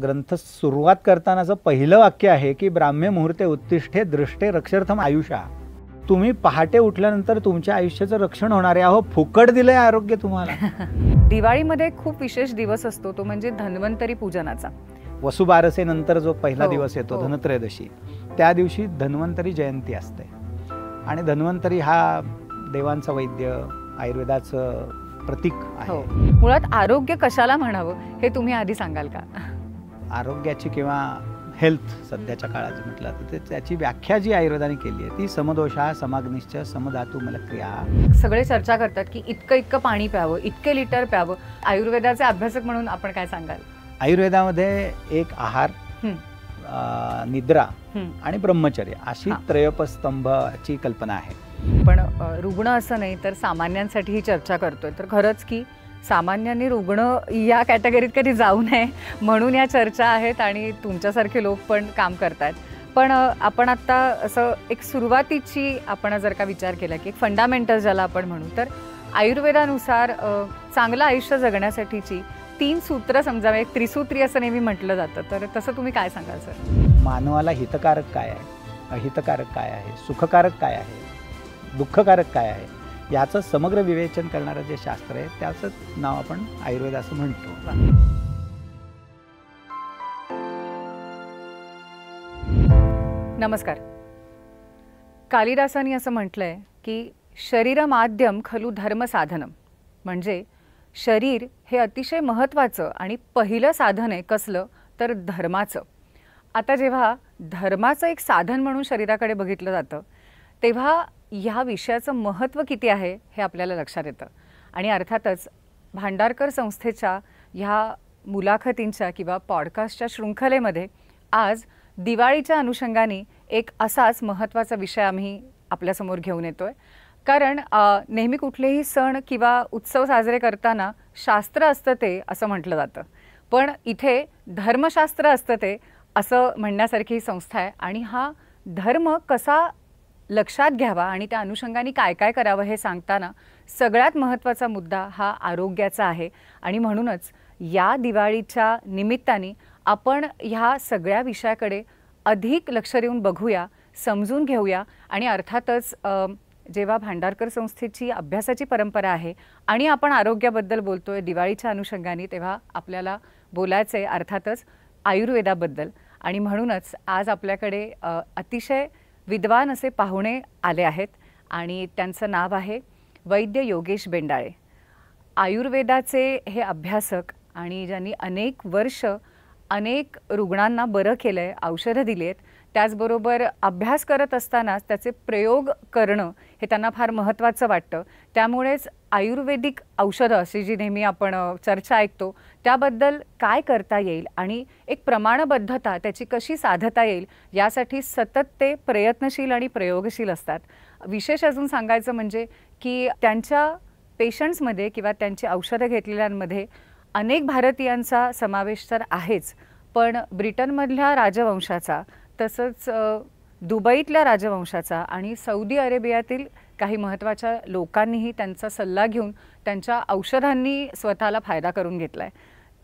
ग्रंथ सुरुवात करतानाचं पहिलं वाक्य आहे की ब्राह्मे मुहूर्ते उत्तिष्ठे दृष्टे रक्षर्थम आयुषा. तुम्ही पहाटे उठल्यानंतर तुमच्या आयुष्याचं रक्षण होणार आहे. अहो, फुकट दिलंय आरोग्य तुम्हाला. दिवाळीमध्ये खूप विशेष दिवस असतो, तो म्हणजे धन्वंतरी पूजनाचा. वसुबारसेनंतर जो पहिला हो, दिवस येतो हो. धनत्रयोदशी, त्या दिवशी धन्वंतरी जयंती असते. आणि धन्वंतरी हा देवांचा वैद्य, आयुर्वेदाचं प्रतीक हो. आहे. मुळात आरोग्य कशाला म्हणावं हे तुम्ही आधी सांगाल का? आरोग्याची किंवा हेल्थ सध्याच्या काळात म्हटलं तर त्याची व्याख्या जी आयुर्वेदाने केली आहे ती समदोषा समाग्निश्च समधातू मलक्रिया. सगळे चर्चा करतात की इतकं पाणी प्यावं, इतके लिटर प्यावं. आयुर्वेदाचे अभ्यासक म्हणून आपण काय सांगाल? आयुर्वेदामध्ये एक आहार, निद्रा आणि ब्रह्मचर्य अशी त्रयोपस्तंभाची कल्पना आहे. पण रुग्ण असं नाही तर सामान्यांसाठी ही चर्चा करतोय, तर खरंच की सामान्यांनी रुग्ण या कॅटेगरीत कधी जाऊ नये म्हणून या चर्चा आहेत आणि तुमच्यासारखे लोक पण काम करतात. पण आपण आत्ता असं एक सुरुवातीची आपण जर का विचार केला की एक फंडामेंटल ज्याला आपण म्हणू, तर आयुर्वेदानुसार चांगलं आयुष्य जगण्यासाठीची 3 सूत्र समजावे, एक त्रिसूत्री असं नेहमी म्हटलं जातं, तर तसं तुम्ही काय सांगाल सर? मानवाला हितकारक काय आहे, अहितकारक काय आहे, सुखकारक काय आहे, दुःखकारक काय आहे याचं समग्र विवेचन करणारं जे शास्त्र आहे त्याचं नाव आपण आयुर्वेद असं म्हणतो. नमस्कार. कालिदासांनी असं म्हटलंय की शरीरमाद्यम खलु धर्म साधनम, म्हणजे शरीर हे अतिशय महत्त्वाचं आणि पहिलं साधन आहे कसलं तर धर्माचं. आता जेव्हा धर्माचं एक साधन म्हणून शरीराकडे बघितलं जातं तेव्हा ह्या विषयाचं महत्त्व किती आहे हे आपल्याला लक्षात येतं. आणि अर्थातच भांडारकर संस्थेच्या ह्या मुलाखतींच्या किंवा पॉडकास्टच्या शृंखलेमध्ये आज दिवाळीच्या अनुषंगाने एक असाच महत्त्वाचा विषय आम्ही आपल्यासमोर घेऊन येतोय. कारण नेहमी कुठलेही सण किंवा उत्सव साजरे करताना शास्त्र असतं ते असं म्हटलं जातं, पण इथे धर्मशास्त्र असतं ते असं म्हणण्यासारखी ही संस्था आहे. आणि हा धर्म कसा लक्षात घ्यावा आणि त्या अनुषंगाने काय काय करावं हे सांगताना सगळ्यात महत्त्वाचा मुद्दा हा आरोग्याचा आहे. आणि म्हणूनच या दिवाळीच्या निमित्ताने आपण ह्या सगळ्या विषयाकडे अधिक लक्ष देऊन बघूया, समजून घेऊया. आणि अर्थातच जेव्हा भांडारकर संस्थेची अभ्यासाची परंपरा आहे आणि आपण आरोग्याबद्दल बोलतोय दिवाळीच्या अनुषंगाने, तेव्हा आपल्याला बोलायचं आहे अर्थातच आयुर्वेदाबद्दल. आणि म्हणूनच आज आपल्याकडे अतिशय विद्वान असे पाहुणे आले आहेत आणि त्यांचं नाव आहे वैद्य योगेश बेंडाळे. आयुर्वेदाचे हे अभ्यासक आणि ज्यांनी अनेक वर्ष अनेक रुग्णांना बरं केलं आहे, औषधं दिली आहेत, त्याचबरोबर अभ्यास करत असतानाच त्याचे प्रयोग करणं हे त्यांना फार महत्त्वाचं वाटतं. त्यामुळेच आयुर्वेदिक औषधं अशी जी नेहमी आपण चर्चा ऐकतो त्याबद्दल काय करता येईल आणि एक प्रमाणबद्धता त्याची कशी साधता येईल यासाठी सतत ते प्रयत्नशील आणि प्रयोगशील असतात. विशेष अजून सांगायचं म्हणजे की त्यांच्या पेशंट्समध्ये किंवा त्यांची औषधं घेतलेल्यांमध्ये अनेक भारतीयांचा समावेश तर आहेच, पण ब्रिटनमधल्या राजवंशाचा, तसंच दुबईतल्या राजवंशाचा आणि सौदी अरेबियातील काही महत्त्वाच्या लोकांनीही त्यांचा सल्ला घेऊन त्यांच्या औषधांनी स्वतःला फायदा करून घेतला आहे.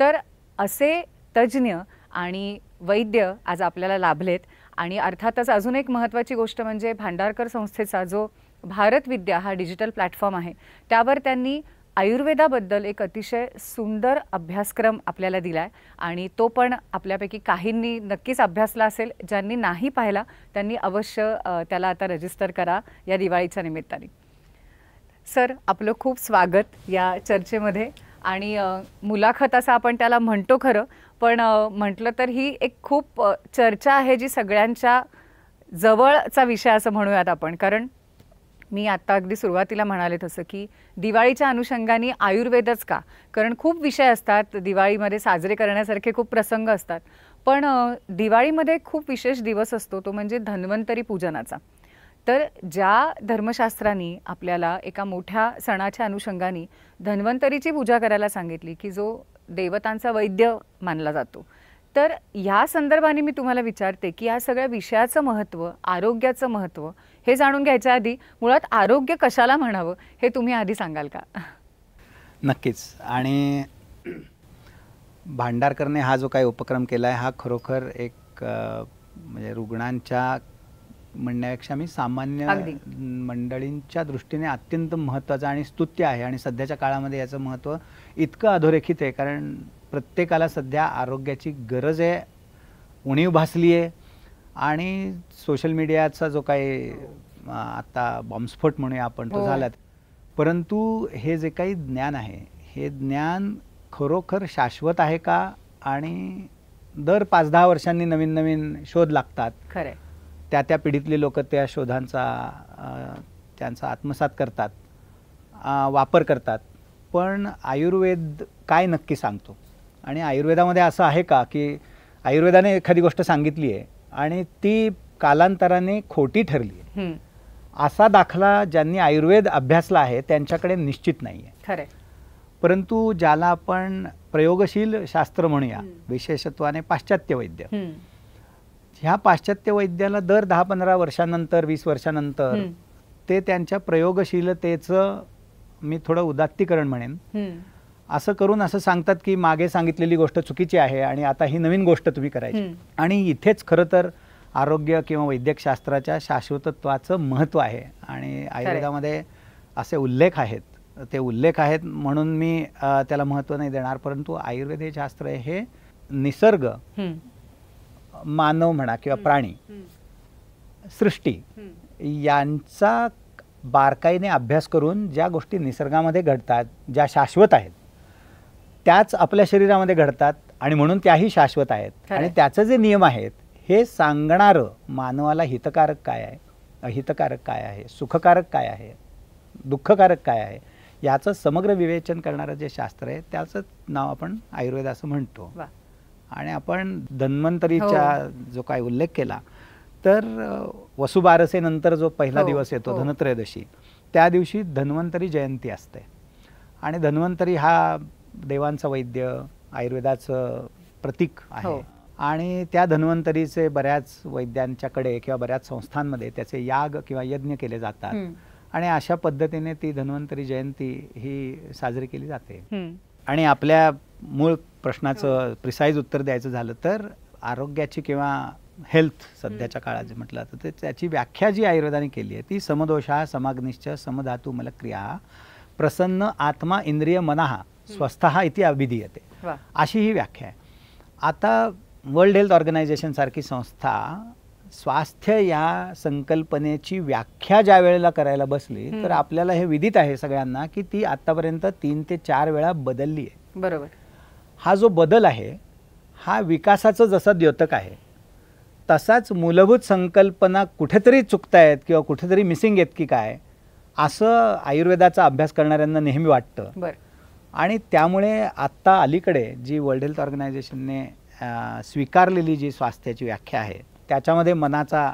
तर असे तज्ज्ञ आणि वैद्य आज आपल्याला लाभलेत. आणि अर्थातच अजून एक महत्त्वाची गोष्ट म्हणजे भांडारकर संस्थेचा जो भारत विद्या हा डिजिटल प्लॅटफॉर्म आहे त्यावर त्यांनी आयुर्वेदाबद्दल एक अतिशय सुंदर अभ्यासक्रम आपल्याला दिला आहे आणि तो पण आपल्यापैकी काहींनी नक्कीच अभ्यासला असेल. ज्यांनी नाही पाहिला त्यांनी अवश्य त्याला आता रजिस्टर करा या दिवाळीच्या निमित्ताने. सर, आपलं खूप स्वागत या चर्चेमध्ये. आणि मुलाखत असं आपण त्याला म्हणतो खरं, पण म्हटलं तर ही एक खूप चर्चा आहे जी सगळ्यांच्या जवळचा विषय असं म्हणूयात आपण. कारण मी आत्ता अगदी सुरुवातीला म्हणाले तसं की दिवाळीच्या अनुषंगाने आयुर्वेदच का, कारण खूप विषय असतात दिवाळीमध्ये साजरे करण्यासारखे, खूप प्रसंग असतात, पण दिवाळीमध्ये खूप विशेष दिवस असतो तो म्हणजे धन्वंतरी पूजनाचा. तर ज्या धर्मशास्त्रांनी आपल्याला एका मोठ्या सणाच्या अनुषंगाने धन्वंतरीची पूजा करायला सांगितली की जो देवतांचा वैद्य मानला जातो, तर ह्या संदर्भाने मी तुम्हाला विचारते की या सगळ्या विषयाचं महत्त्व, आरोग्याचं महत्त्व हे जाणून घ्यायच्या आधी मुळात आरोग्य कशाला म्हणावं हे तुम्ही आधी सांगाल का? नक्कीच. आणि भांडारकरने हा जो काही उपक्रम केला आहे हा खरोखर एक म्हणजे रुग्णांच्या म्हणण्यापेक्षा मी सामान्य अगदी. मंडळींच्या दृष्टीने अत्यंत महत्त्वाचं आणि स्तुत्य आहे. आणि सध्याच्या काळामध्ये याचं महत्त्व इतकं अधोरेखित आहे, कारण प्रत्येकाला सध्या आरोग्याची गरज आहे, उणीव भासली आहे. आणि सोशल मीडियाचा जो काही आता बॉम्बस्फोट म्हणूया आपण तो झाला. परंतु हे जे काही ज्ञान आहे हे ज्ञान खरोखर शाश्वत आहे का? आणि दर 5-10 वर्षांनी नवीन नवीन शोध लागतात. खरं, त्या पिढीतली लोक त्या शोधांचा त्यांचा आत्मसात करतात, वापर करतात. पण आयुर्वेद काय नक्की सांगतो? आणि आयुर्वेदामध्ये असं आहे का की आयुर्वेदाने एखादी गोष्ट सांगितली आहे आणि ती कालांतराने खोटी ठरली आहे, असा दाखला ज्यांनी आयुर्वेद अभ्यासला आहे त्यांच्याकडे निश्चित नाही आहे. खरं. परंतु ज्याला आपण प्रयोगशील शास्त्र म्हणूया, विशेषत्वाने पाश्चात्य वैद्य, ह्या पाश्चात्य वैद्याला दर 10-15 वर्षानंतर 20 वर्षानंतर ते त्यांच्या प्रयोगशीलतेचं मी थोडं उदात्तीकरण म्हणेन असं करून असं सांगतात की मागे सांगितलेली गोष्ट चुकीची आहे आणि आता ही नवीन गोष्ट तुम्ही करायची. आणि इथेच खरं तर आरोग्य किंवा वैद्यकशास्त्राच्या शाश्वतत्वाचं महत्त्व आहे. आणि आयुर्वेदामध्ये असे उल्लेख आहेत, ते उल्लेख आहेत म्हणून मी त्याला महत्त्व नाही देणार. परंतु आयुर्वेद हे शास्त्र हे निसर्ग, मानव म्हणा किंवा प्राणी, सृष्टी यांचा बारकाईने अभ्यास करून ज्या गोष्टी निसर्गामध्ये घडतात, ज्या शाश्वत आहेत, त्याच आपल्या शरीरामध्ये घडतात आणि म्हणून त्याही शाश्वत आहेत. आणि त्याचे जे नियम आहेत हे सांगणारं मानवाला हितकारक काय आहे, अहितकारक काय आहे, सुखकारक काय आहे, दुःखकारक काय आहे, याचं समग्र विवेचन करणारं जे शास्त्र आहे त्याचं नाव आपण आयुर्वेद असं म्हणतो. आणि आपण धन्वंतरीचा जो काय उल्लेख केला तर वसुबारसेनंतर जो पहिला दिवस येतो धनत्रयोदशी, त्या दिवशी धन्वंतरी जयंती असते. आणि धन्वंतरी हा देवांचा वैद्य, आयुर्वेदाचं प्रतीक आहे. आणि त्या धन्वंतरीचे बऱ्याच वैद्यांच्याकडे किंवा बऱ्याच संस्थांमध्ये त्याचे याग किंवा यज्ञ केले जातात. आणि अशा पद्धतीने ती धन्वंतरी जयंती ही साजरी केली जाते. आणि आपल्या मूळ प्रश्नाचं प्रिसाईज उत्तर द्यायचं झालं तर आरोग्याची किंवा हेल्थ सध्याच्या काळात जे म्हटलं जातं तर त्याची व्याख्या जी आयुर्वेदाने केली आहे ती समदोषा समाग्निश्च समधातू मलक्रिया प्रसन्न आत्मा इंद्रिय मनः स्वस्थः इति अभिधीयते, अशी ही व्याख्या आहे. आता वर्ल्ड हेल्थ ऑर्गनायझेशन सारखी संस्था स्वास्थ्य या संकल्पनेची व्याख्या ज्या वेळेला करायला बसली तर आपल्याला हे विदित आहे सगळ्यांना की ती आतापर्यंत 3 ते 4 वेळा बदलली आहे. बरोबर. हा जो बदल आहे हा विकासाचं जसं द्योतक आहे तसाच मूलभूत संकल्पना कुठेतरी चुकतायत किंवा कुठेतरी मिसिंग आहेत की काय असं आयुर्वेदाचा अभ्यास करणाऱ्यांना नेहमी वाटतं. आणि त्यामुळे आत्ता अलीकडे जी वर्ल्ड हेल्थ ऑर्गनायझेशनने स्वीकारलेली जी स्वास्थ्याची व्याख्या आहे त्याच्यामध्ये मनाचा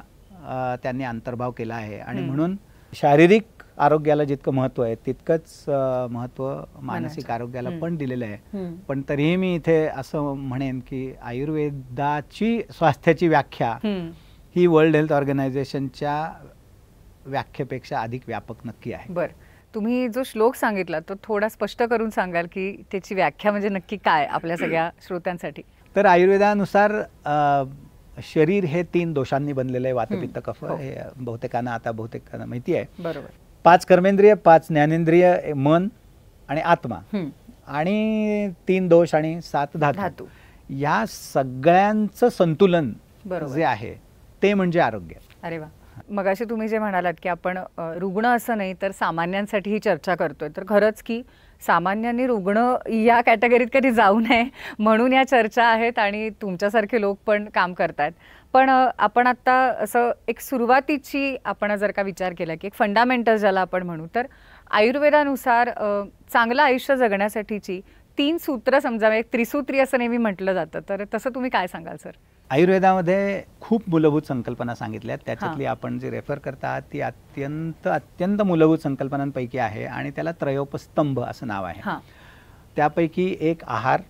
त्यांनी अंतर्भाव केला आहे. आणि म्हणून शारीरिक आरोग्याला जितकं महत्त्व आहे तितकंच महत्त्व मानसिक आरोग्याला पण दिलेलं आहे. पण तरीही मी इथे असं म्हणेन की आयुर्वेदाची स्वास्थ्याची व्याख्या ही वर्ल्ड हेल्थ ऑर्गनायझेशनच्या व्याख्येपेक्षा अधिक व्यापक नक्की आहे. बरं, तुम्ही जो श्लोक सांगितला तो थोडा स्पष्ट करून सांगाल की त्याची व्याख्या म्हणजे नक्की काय आपल्या सगळ्या श्रोत्यांसाठी? तर आयुर्वेदानुसार शरीर हे 3 दोषांनी बनलेलं आहे, वातपित्त कफ. हे बहुतेकांना माहिती आहे. बरोबर. 5 कर्मेंद्रिय, 5 ज्ञानेंद्रिय, मन आणि आत्मा, आणि 3 दोष आणि 7 धातू. या सगळ्यांचं संतुलन जे आहे ते म्हणजे आरोग्य. अरे वा. मगाशी तुम्ही जे म्हणालात की आपण रुग्ण असं नाही तर सामान्यांसाठी ही चर्चा करतोय, तर खरंच की सामान्यांनी रुग्ण या कॅटेगरीत कधी जाऊ नये म्हणून या चर्चा आहेत आणि तुमच्यासारखे लोक पण काम करतात. पण आपण आता असं एक सुरुवातीची आपण जर का विचार केला की एक फंडामेंटल ज्याला आपण म्हणू तर आयुर्वेदानुसार चांगलं आयुष्य जगण्यासाठीची 3 सूत्र समजावे, एक त्रिसूत्री असं नेहमी म्हटलं जातं, तर तसं तुम्ही काय सांगाल सर? आयुर्वेदामध्ये खूप मूलभूत संकल्पना सांगितल्यात. त्याच्यातली आपण जी रेफर करता ती अत्यंत मूलभूत संकल्पनांपैकी आहे आणि त्याला त्रयोपस्तंभ असं नाव आहे. त्यापैकी एक आहार,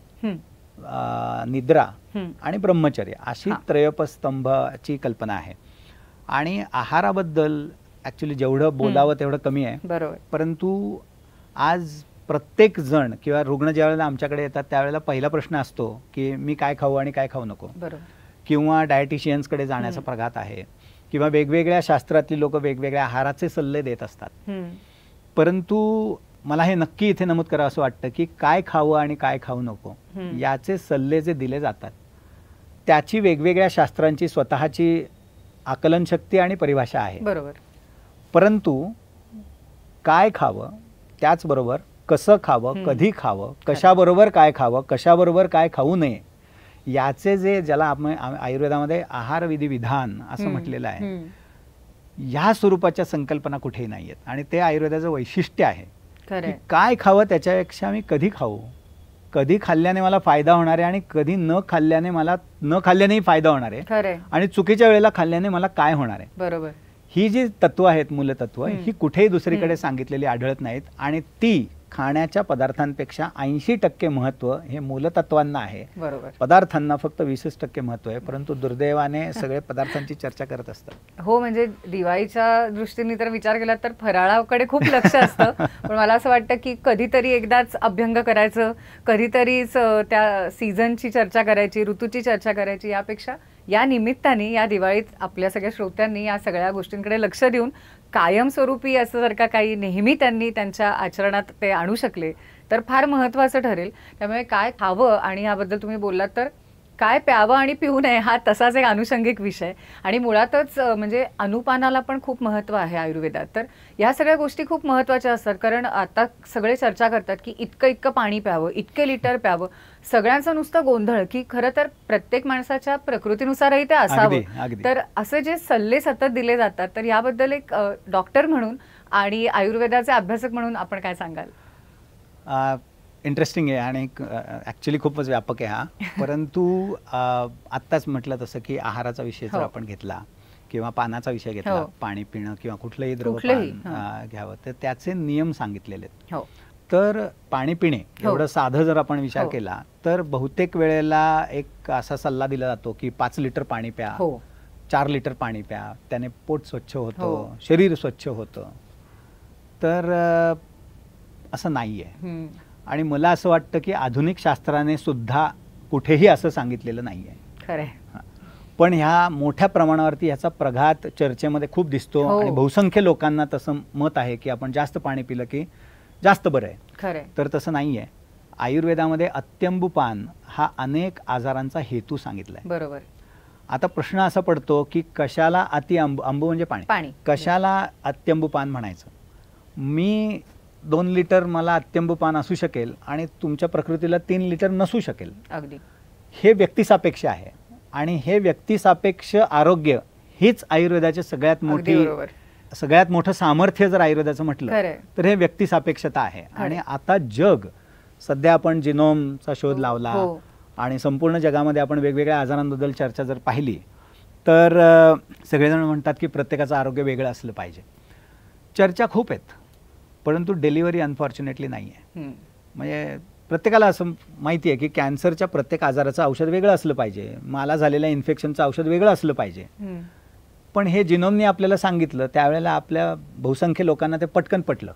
निद्रा आणि ब्रह्मचर्य अशी त्रयोपस्तंभाची कल्पना आहे. आणि आहाराबद्दल ॲक्च्युली जेवढं बोलावं तेवढं कमी आहे. बरोबर. परंतु आज प्रत्येक जण किंवा रुग्ण ज्यावेळेला आमच्याकडे येतात त्यावेळेला पहिला प्रश्न असतो की मी काय खाऊ आणि काय खाऊ नको, बरोबर. किंवा डायटिशियन्सकडे जाण्याचा प्रघात आहे, किंवा वेगवेगळ्या शास्त्रातली लोक वेगवेगळ्या आहाराचे सल्ले देत असतात. परंतु मला हे नक्की इथे नमूद करावं असं वाटतं की काय खावं आणि काय खाऊ नको याचे सल्ले जे दिले जातात त्याची वेगवेगळ्या शास्त्रांची स्वतःची आकलन शक्ती आणि परिभाषा आहे. बरोबर. परंतु काय खावं, त्याचबरोबर कसं खावं, कधी खावं, कशाबरोबर काय खावं, कशाबरोबर काय खाऊ नये, याचे जे ज्याला आपण आयुर्वेदामध्ये आहार विधी विधान असं म्हटलेलं आहे, ह्या स्वरूपाच्या संकल्पना कुठेही नाही आहेत. आणि ते आयुर्वेदाचं वैशिष्ट्य आहे की काय खावं त्याच्यापेक्षा मी कधी खाऊ, कधी खाल्ल्याने मला फायदा होणार आहे आणि कधी न खाल्ल्यानेही फायदा होणार आहे, आणि चुकीच्या वेळेला खाल्ल्याने मला काय होणार आहे. बरोबर. ही जी तत्व आहेत, मूलतत्व, ही कुठेही दुसरीकडे सांगितलेली आढळत नाहीत. आणि ती खाण्याच्या पदार्थांपेक्षा 80% महत्व हे मूलतत्वांना आहे. बरोबर. पदार्थांना फक्त 20% महत्व आहे. परंतु दुर्दैवाने सगळे पदार्थांची चर्चा करत असतात. हो, म्हणजे दिवाळीच्या दृष्टीने तर विचार केला तर फराळाकडे खूप लक्ष असतं. पण मला असं वाटतं की कधीतरी एकदाच अभ्यंग करायचं, कधीतरीच त्या सीझनची चर्चा करायची, ऋतूची चर्चा करायची, यापेक्षा या निमित्ताने या दिवाळीत आपल्या सगळ्या श्रोत्यांनी या सगळ्या गोष्टींकडे लक्ष देऊन कायमस्वरूपी असं जर का काही नेहमी त्यांनी त्यांच्या आचरणात ते आणू शकले तर फार महत्त्वाचं ठरेल. त्यामुळे काय खावं आणि याबद्दल तुम्ही बोललात तर काय प्यावं आणि पिऊ नये हा तसाच एक अनुषंगिक विषय. आणि मुळातच म्हणजे अनुपानाला पण खूप महत्त्व आहे आयुर्वेदात. तर या सगळ्या गोष्टी खूप महत्त्वाच्या असतात, कारण आता सगळे चर्चा करतात की इतकं पाणी प्यावं, इतके लिटर प्यावं. सगळ्यांचा नुसतं गोंधळ की खरं तर प्रत्येक माणसाच्या प्रकृतीनुसारही ते असावं. तर असे जे सल्ले सतत दिले जातात, तर याबद्दल एक डॉक्टर म्हणून आणि आयुर्वेदाचे अभ्यासक म्हणून आपण काय सांगाल? इंटरेस्टिंग आहे आणि ॲक्च्युली खूपच व्यापक आहे हा. परंतु आत्ताच म्हटलं तसं की आहाराचा विषय जर आपण घेतला किंवा पानाचा विषय घेतला, पाणी पिणं किंवा कुठलंही द्रवपान घ्यावं, तर त्याचे नियम सांगितलेले आहेत. तर पाणी पिणे एवढं साधं जर आपण विचार केला तर बहुतेक वेळेला एक असा सल्ला दिला जातो की 5 लिटर पाणी प्या, 4 लिटर पाणी प्या, त्याने पोट स्वच्छ होतं, शरीर स्वच्छ होतं. तर असं नाही आहे. आणि मला असं वाटतं की आधुनिक शास्त्राने सुद्धा कुठेही असं सांगितलेलं नाही आहे. खरंय. पण ह्या मोठ्या प्रमाणावरती ह्याचा प्रघात चर्चेमध्ये खूप दिसतो आणि बहुसंख्य लोकांना तसं मत आहे की आपण जास्त पाणी पिलं की जास्त बरं आहे. खरंय. तर तसं नाही आहे. आयुर्वेदामध्ये अत्यंबुपान हा अनेक आजारांचा हेतू सांगितलाय. बरोबर. आता प्रश्न असा पडतो की कशाला अंबू म्हणजे पाणी, कशाला अत्यंबुपान म्हणायचं? मी 2 लिटर मला अत्यंबुपान असू शकेल आणि तुमच्या प्रकृतीला 3 लिटर नसू शकेल. अगदी. हे व्यक्तिसापेक्ष आहे आणि हे व्यक्तिसापेक्ष आरोग्य हीच आयुर्वेदाचे सगळ्यात मोठं सामर्थ्य जर आयुर्वेदाचं म्हटलं तर हे व्यक्तिसापेक्षता आहे. आणि आता जग सध्या आपण जिनोमचा शोध लावला आणि संपूर्ण जगामध्ये आपण वेगवेगळ्या आजारांबद्दल चर्चा जर पाहिली तर सगळेजण म्हणतात की प्रत्येकाचं आरोग्य वेगळं असलं पाहिजे. चर्चा खूप आहेत, परंतु डिलिव्हरी अनफॉर्च्युनेटली नाही आहे. म्हणजे प्रत्येकाला असं माहिती आहे की कॅन्सरच्या प्रत्येक आजाराचं औषध वेगळं असलं पाहिजे, मला झालेल्या इन्फेक्शनचं औषध वेगळं असलं पाहिजे. पण हे जिनोमने आपल्याला सांगितलं त्यावेळेला आपल्या बहुसंख्य लोकांना ते पटकन पटलं.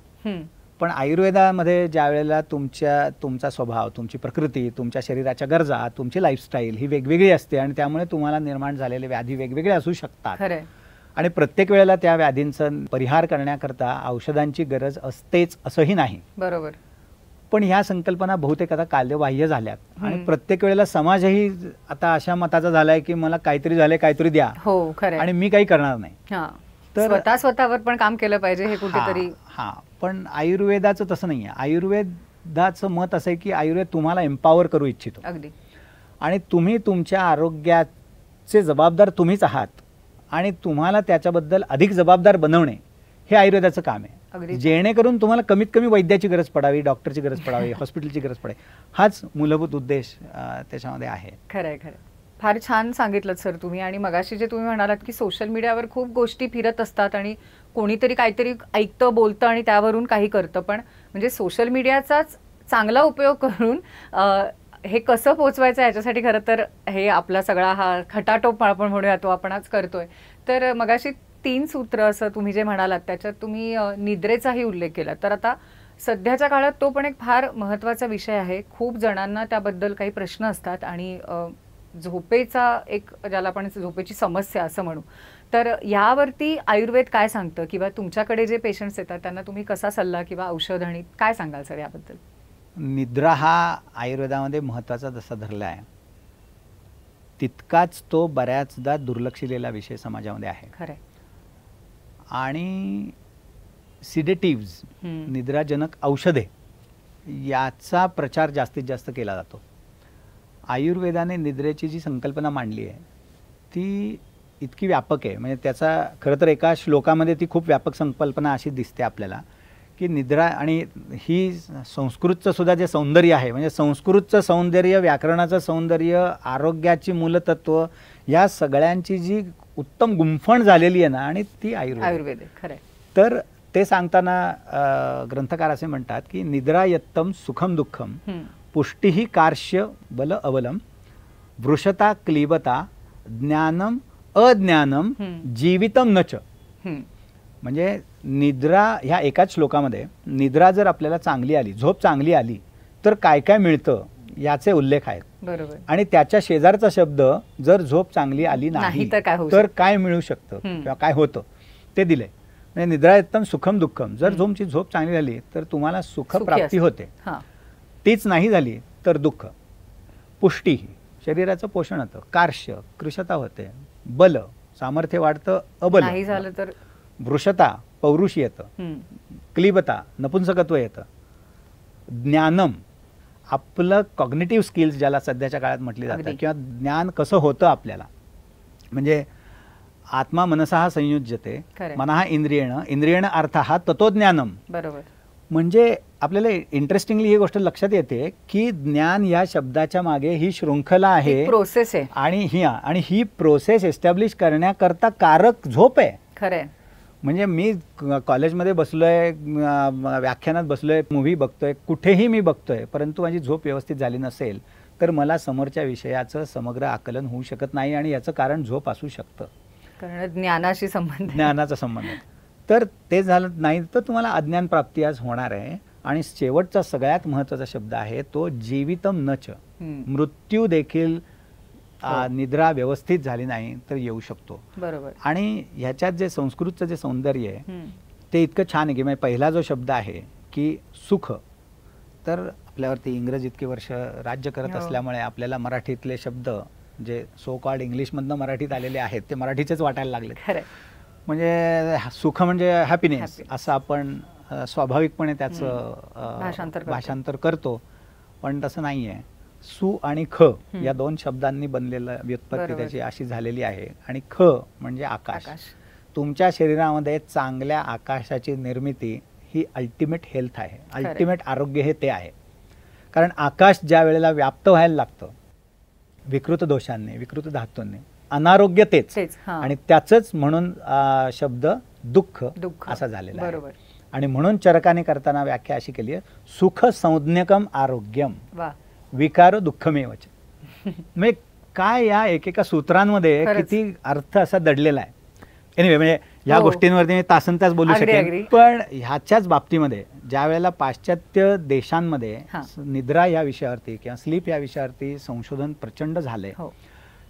पण आयुर्वेदामध्ये ज्या वेळेला तुमचा स्वभाव, तुमची प्रकृती, तुमच्या शरीराच्या गरजा, तुमची लाईफस्टाईल ही वेगवेगळी असते आणि त्यामुळे तुम्हाला निर्माण झालेले व्याधी वेगवेगळे असू शकतात. आणि प्रत्येक वेळेला त्या व्याधींचा परिहार करण्याकरता औषधांची गरज असतेच असंही नाही. बरोबर. पण ह्या संकल्पना बहुतेक आता कालबाह्य झाल्यात आणि प्रत्येक वेळेला समाजही आता अशा मताचा झालाय की मला काहीतरी झालंय, काहीतरी द्या आणि मी काही करणार नाही. तर स्वतःवर पण काम केलं पाहिजे हे कुठेतरी. पण आयुर्वेदाचं तसं नाहीये. आयुर्वेदाचं मत असं आहे की आयुर्वेद तुम्हाला एम्पॉवर करू इच्छितो. अगदी. आणि तुम्ही तुमच्या आरोग्याचे जबाबदार तुम्हीच आहात आणि तुम्हाला त्याच्याबद्दल अधिक जबाबदार बनवणे हे आयुर्वेदाचं काम आहे. जेणेकरून तुम्हाला कमीत कमी वैद्याची गरज पडावी, डॉक्टरची गरज पडावी, हॉस्पिटलची गरज पडावी, हाच मूलभूत उद्देश त्याच्यामध्ये आहे. खरंय. फार छान सांगितलं सर तुम्ही. आणि मगाशी जे तुम्ही म्हणालात की सोशल मीडियावर खूप गोष्टी फिरत असतात आणि कोणीतरी काहीतरी ऐकतं, बोलतं आणि त्यावरून काही करतं. पण म्हणजे सोशल मीडियाचाच चांगला उपयोग करून हे कसं पोचवायचं याच्यासाठी खरं तर हे आपला सगळा हा खटाटोप आपण म्हणूया तो आपण आज करतोय. तर मगाशी 3 सूत्र असं तुम्ही जे म्हणालात त्याच्यात तुम्ही निद्रेचाही उल्लेख केला. तर आता सध्याच्या काळात तो पण एक फार महत्त्वाचा विषय आहे. खूप जणांना त्याबद्दल काही प्रश्न असतात आणि झोपेचा एक, ज्याला आपण झोपेची समस्या असं म्हणू, तर यावरती आयुर्वेद काय सांगतं किंवा तुमच्याकडे जे पेशंट्स येतात त्यांना तुम्ही कसा सल्ला किंवा औषध आणि काय सांगाल सर याबद्दल? निद्रा हा आयुर्वेदामध्ये महत्त्वाचा जसा धरला आहे तितकाच तो बऱ्याचदा दुर्लक्षिलेला विषय समाजामध्ये आहे. खरंय. आणि सिडेटिव्ज, निद्राजनक औषधे याचा प्रचार जास्तीत जास्त केला जातो. आयुर्वेदाने निद्रेची जी संकल्पना मांडली आहे ती इतकी व्यापक आहे, म्हणजे त्याचा खरं तर एका श्लोकामध्ये ती खूप व्यापक संकल्पना अशी दिसते आपल्याला की निद्रा, आणि ही संस्कृतचं सुद्धा जे सौंदर्य आहे, म्हणजे संस्कृतचं सौंदर्य, व्याकरणाचं सौंदर्य, आरोग्याची मूलतत्व, या सगळ्यांची जी उत्तम गुंफण झालेली आहे ना, आणि ती आयुर्वेद आहे. खरंय. तर ते सांगताना ग्रंथकार असे म्हणतात की निद्रा यत्तम सुखम दुःखम पुष्टिही कार्श्य बल अवलम वृषता क्लीबता ज्ञानम अज्ञानम जीवितम नच. म्हणजे निद्रा ह्या एकाच श्लोकामध्ये निद्रा जर आपल्याला चांगली आली, झोप चांगली आली तर काय काय मिळतं याचे उल्लेख आहेत. बरोबर. आणि त्याच्या शेजारचा शब्द जर झोप चांगली आली नाही तर काय मिळू शकतं किंवा काय होतं ते दिलंय. म्हणजे निद्रा यत्तम सुखम दुःखम, जर तुमची झोप चांगली झाली तर तुम्हाला सुख प्राप्ती होते, तीच नाही झाली तर दुःख. पुष्टी, शरीराचं पोषण होतं. कार्श्य, कृशता होते. बल, सामर्थ्य वाढतं. अबल नाही झालं तर वृषता, पौरुष येतं. क्लीबता, नपुंसकत्व येतं. ज्ञानम, आपलं कॉग्निटिव्ह स्किल्स ज्याला सध्याच्या काळात म्हटली जातात, किंवा ज्ञान कसं होतं आपल्याला, म्हणजे आत्मा मनसा संयुज्यते, मनः इंद्रियेण अर्थः तत्त्वज्ञानम. बरोबर. म्हणजे आपल्याला इंटरेस्टिंगली ही गोष्ट लक्षात येते की ज्ञान या शब्दाच्या मागे ही शृंखला आहे, प्रोसेस आहे, आणि ही प्रोसेस एस्टॅब्लिश करण्याकरता कारक झोप आहे. खरंय. म्हणजे मी कॉलेजमध्ये बसलोय, व्याख्यानात बसलोय, मूव्ही बघतोय, कुठेही मी बघतोय, परंतु माझी झोप व्यवस्थित झाली नसेल तर मला समोरच्या विषयाचं समग्र आकलन होऊ शकत नाही, आणि याचं कारण झोप असू शकतं. कारण ज्ञानाशी संबंध, ज्ञानाचा संबंध आहे. तर ते झालं नाही तर तुम्हाला अज्ञान प्राप्ती आज होणार आहे. आणि शेवटचा सगळ्यात महत्त्वाचा शब्द आहे तो जीवितम नच. मृत्यू देखील निद्रा व्यवस्थित झाली नाही तर येऊ शकतो. बरोबर. आणि ह्याच्यात जे संस्कृतचं जे सौंदर्य आहे ते इतकं छान आहे की पहिला जो शब्द आहे की सुख, तर आपल्यावरती इंग्रज इतके वर्ष राज्य करत असल्यामुळे आपल्याला मराठीतले शब्द जे सो कॉल्ड इंग्लिशमधनं मराठीत आलेले आहेत ते मराठीचेच वाटायला लागले. म्हणजे सुख म्हणजे हॅपीनेस असं आपण स्वाभाविकपणे त्याचं भाषांतर करतो, पण तसं नाही आहे. सु आणि ख या दोन शब्दांनी बनलेलं व्युत्पत्ती त्याची अशी झालेली आहे. आणि ख म्हणजे आकाश. तुमच्या शरीरामध्ये चांगल्या आकाशाची निर्मिती ही अल्टिमेट हेल्थ आहे, अल्टिमेट आरोग्य हे ते आहे. कारण आकाश ज्या वेळेला व्याप्त व्हायला लागतं विकृत दोषांनी, विकृत धातूंनी, अनारोग्य तेच, आणि त्याचंच म्हणून शब्द दुःख असा झालेला आहे. आणि म्हणून चरकाने करताना व्याख्या अशी केली आहे, सुख संज्ञकम आरोग्यम विकार दुःखमेवच. म्हणजे काय या एकेका सूत्रांमध्ये किती अर्थ असा दडलेला आहे. एनिवे, म्हणजे या गोष्टींवरती मी तासनतास बोलू शकेन, पण ह्याच्याच बाबतीमध्ये ज्या वेळेला पाश्चात्य देशांमध्ये निद्रा या विषयावरती किंवा स्लीप या विषयावरती संशोधन प्रचंड झालंय.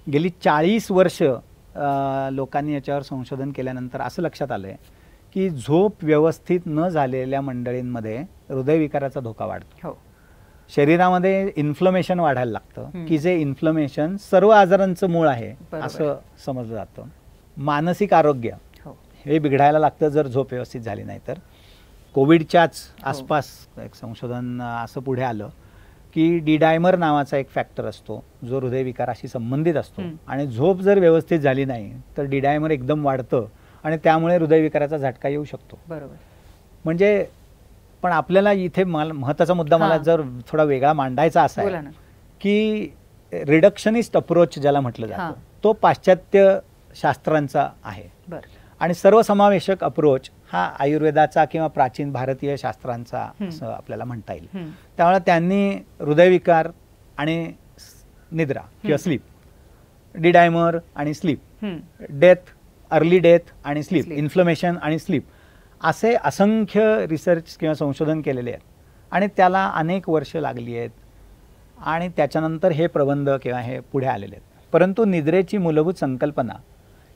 गेली 40 वर्ष लोकांनी याच्यावर संशोधन केल्यानंतर असं लक्षात आलंय की झोप व्यवस्थित न झालेल्या मंडळींमध्ये हृदयविकाराचा धोका वाढतो. शरीरामध्ये इन्फ्लमेशन वाढायला लागतं की जे इन्फ्लमेशन सर्व आजारांचं मूळ आहे असं समजलं जातं. मानसिक आरोग्य हे बिघडायला लागतं जर झोप व्यवस्थित झाली नाही तर. कोविडच्याच आसपास एक संशोधन असं पुढे आलं की डी-डायमर नावाचा एक फॅक्टर असतो जो हृदयविकाराशी संबंधित असतो, आणि झोप जर व्यवस्थित झाली नाही तर डी-डायमर एकदम वाढतं आणि त्यामुळे हृदयविकाराचा झटका येऊ शकतो. बरोबर. म्हणजे पण आपल्याला इथे महत्त्वाचा मुद्दा मला जर थोडा वेगळा मांडायचा असा आहे की रिडक्शनिस्ट अप्रोच ज्याला म्हटलं जातं तो पाश्चात्य शास्त्रांचा आहे, आणि सर्वसमावेशक अप्रोच हा आयुर्वेदाचा किंवा प्राचीन भारतीय शास्त्रांचा असं आपल्याला म्हणता येईल. त्यामुळे त्यांनी हृदयविकार आणि निद्रा किंवा स्लीप, डी-डायमर आणि स्लीप, डेथ, अर्ली डेथ आणि स्लीप, इन्फ्लमेशन आणि स्लीप, असे असंख्य रिसर्च किंवा संशोधन केलेले आहेत आणि त्याला अनेक वर्ष लागली आहेत आणि त्याच्यानंतर हे प्रबंध किंवा हे पुढे आलेले आहेत. परंतु निद्रेची मूलभूत संकल्पना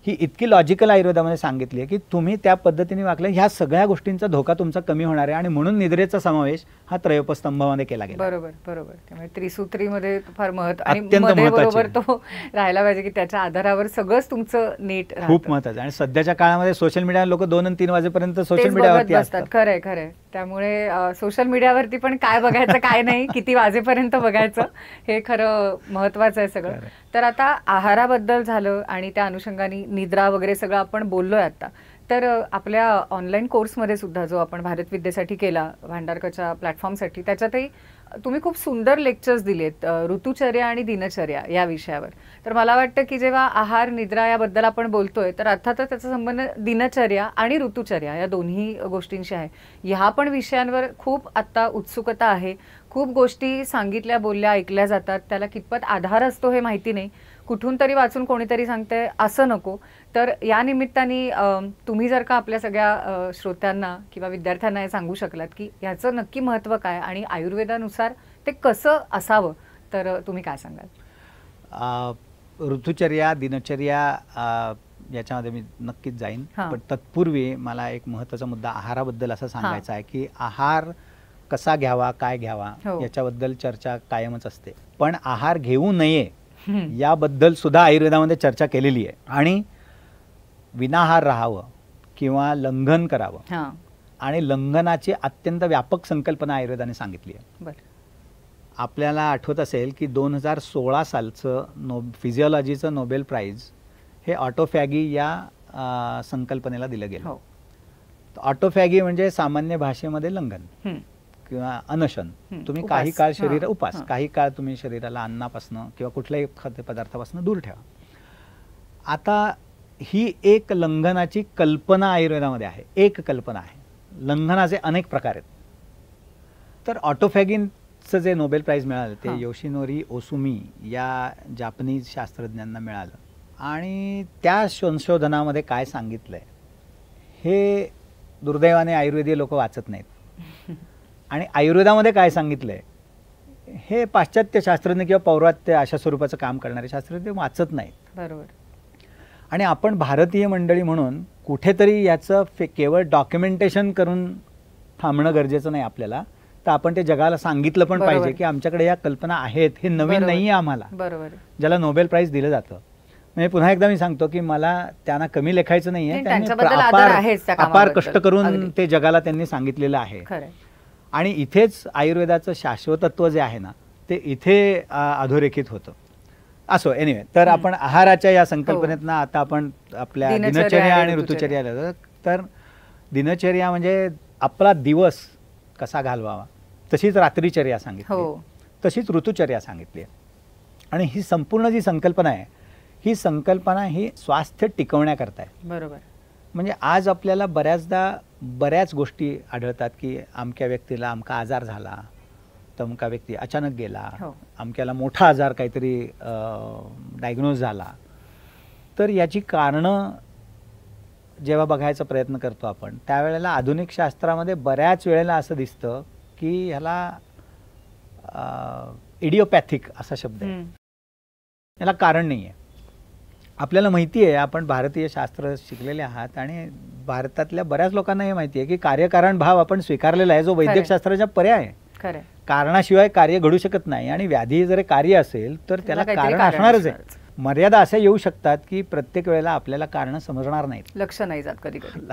ही इतकी लॉजिकल आयुर्वेदामध्ये सांगितली आहे की तुम्ही त्या पद्धतीने वागले ह्या सगळ्या गोष्टींचा धोका तुमचा कमी होणार आहे आणि म्हणून निद्रेचा समावेश हा त्रयोपस्तंभामध्ये केला गेला. बरोबर बरोबर. त्यामुळे त्रिसूत्रीमध्ये फार महत्व आणि अत्यंत मध्ये महत्त्वाची बरोबर तो राहायला पाहिजे की त्याच्या आधारावर सगळंच तुमचं नीट खूप महत्त्वाचं. आणि सध्याच्या काळामध्ये सोशल मीडिया लोक 2 आणि 3 वाजेपर्यंत सोशल तेच मीडियावरती बघत असतात. बसतात. खरंय खरंय. त्यामुळे सोशल मीडियावरती पण काय बघायचं काय नाही, किती वाजेपर्यंत बघायचं, हे खरं महत्वाचं आहे सगळं. खरंय. तर आता आहाराबद्दल झालं आणि त्या अनुषंगाने निद्रा वगैरे सगळं आपण बोललोय आता. तर आपल्या ऑनलाईन कोर्समध्ये सुद्धा जो आपण भारत विद्येसाठी केला भांडारकरच्या प्लॅटफॉर्मसाठी, त्याच्यातही तुम्ही खूप सुंदर लेक्चर्स दिलेत ऋतुचर्या आणि दिनचर्या या विषयावर. तर मला वाटतं की जेव्हा आहार निद्रा याबद्दल आपण बोलतोय तर अर्थातच त्याचा संबंध दिनचर्या आणि ऋतुचर्या या दोन्ही गोष्टींशी आहे. ह्या पण विषयांवर खूप आता उत्सुकता आहे. खूप गोष्टी सांगितल्या बोलल्या ऐकल्या जातात, त्याला कितपत आधार असतो हे माहिती नाही, कुठून तरी वाचून कोणीतरी सांगते असं नको. तर या निमित्ताने तुम्ही जर का आपल्या सगळ्या श्रोत्यांना किंवा विद्यार्थ्यांना हे सांगू शकलात की ह्याचं नक्की महत्त्व काय आणि आयुर्वेदानुसार ते कसं असावं, तर तुम्ही काय सांगाल? ऋतुचर्या दिनचर्या याच्यामध्ये मी नक्कीच जाईन, पण तत्पूर्वी मला एक महत्त्वाचा मुद्दा आहाराबद्दल असा सांगायचा आहे की आहार कसा घ्यावा, काय घ्यावा याच्याबद्दल चर्चा कायमच असते, पण आहार घेऊ नये याबद्दल सुद्धा आयुर्वेदामध्ये चर्चा केलेली आहे. आणि विनाहार राहावं किंवा लंघन करावं आणि लंघनाची अत्यंत व्यापक संकल्पना आयुर्वेदाने सांगितली आहे. आपल्याला आठवत असेल की 2016 सालचं फिजिओलॉजीचं नोबेल प्राइज हे ऑटोफॅगी या संकल्पनेला दिलं गेलं. ऑटोफॅगी म्हणजे सामान्य भाषेमध्ये लंघन किंवा अनशन. तुम्ही काही काळ शरीर उपास, काही काळ तुम्ही शरीराला अन्नापासून किंवा कुठल्याही खाद्यपदार्थापासून दूर ठेवा. आता ही एक लंघनाची कल्पना आयुर्वेदामध्ये आहे, एक कल्पना आहे. लंघनाचे अनेक प्रकार आहेत. तर ऑटोफॅगीचं जे नोबेल प्राइज मिळालं ते योशिनोरी ओसुमी या जापनीज शास्त्रज्ञांना मिळालं. आणि त्या संशोधनामध्ये काय सांगितलंय हे दुर्दैवाने आयुर्वेदीय लोक वाचत नाहीत. आणि आयुर्वेदामध्ये काय सांगितलंय हे पाश्चात्य शास्त्रज्ञ किंवा पौर्वात्य अशा स्वरूपाचं काम करणारे शास्त्रज्ञ वाचत नाहीत. बरोबर. आणि आपण भारतीय मंडळी म्हणून कुठेतरी याचं केवळ डॉक्युमेंटेशन करून थांबणं गरजेचं नाही आपल्याला, तर आपण ते जगाला सांगितलं पण पाहिजे की आमच्याकडे या कल्पना आहेत, हे नवीन नाही आहे आम्हाला. बरोबर. ज्याला नोबेल प्राइज दिलं जातं. म्हणजे पुन्हा एकदा मी सांगतो की मला त्यांना कमी लेखायचं नाहीये, अपार कष्ट करून ते जगाला त्यांनी सांगितलेलं आहे. आणि इथेच आयुर्वेदाचं शाश्वतत्व जे आहे ना ते इथे अधोरेखित होतं. असो, एनिवे, तर आपण आहाराच्या या संकल्पनेतनं आता आपण आपल्या दिनचर्या आणि ऋतुचर्या. तर दिनचर्या म्हणजे आपला दिवस कसा घालवावा, तशीच रात्रीचर्या सांगितली, तशीच ऋतुचर्या सांगितली. आणि ही संपूर्ण जी संकल्पना आहे ही संकल्पना ही स्वास्थ्य टिकवण्याकरता आहे. बरोबर. म्हणजे आज आपल्याला बऱ्याचदा बऱ्याच गोष्टी आढळतात की अमक्या व्यक्तीला अमका आजार झाला, तमका व्यक्ती अचानक गेला, अमक्याला मोठा आजार काहीतरी डायग्नोज झाला. तर याची कारणं जेव्हा बघायचा प्रयत्न करतो आपण त्यावेळेला आधुनिक शास्त्रामध्ये बऱ्याच वेळेला असं दिसतं की ह्याला इडिओपॅथिक असा शब्द आहे, याला कारण नाही आहे. आपल्याला माहिती आहे, आपण भारतीय शास्त्र शिकलेले आहात आणि भारतातल्या बऱ्याच लोकांना हे माहिती आहे की कार्यकारण भाव आपण स्वीकारलेला आहे जो वैद्यकशास्त्राचा पर्याय आहे. कारणाशिवाय कार्य घडू शकत नाही आणि व्याधी जर कार्य असेल तर त्याला कारण असणारच आहे. मर्यादा अशा येऊ शकतात की प्रत्येक वेळेला आपल्याला कारण समजणार नाहीत, लक्ष नाही जात कधी कधी.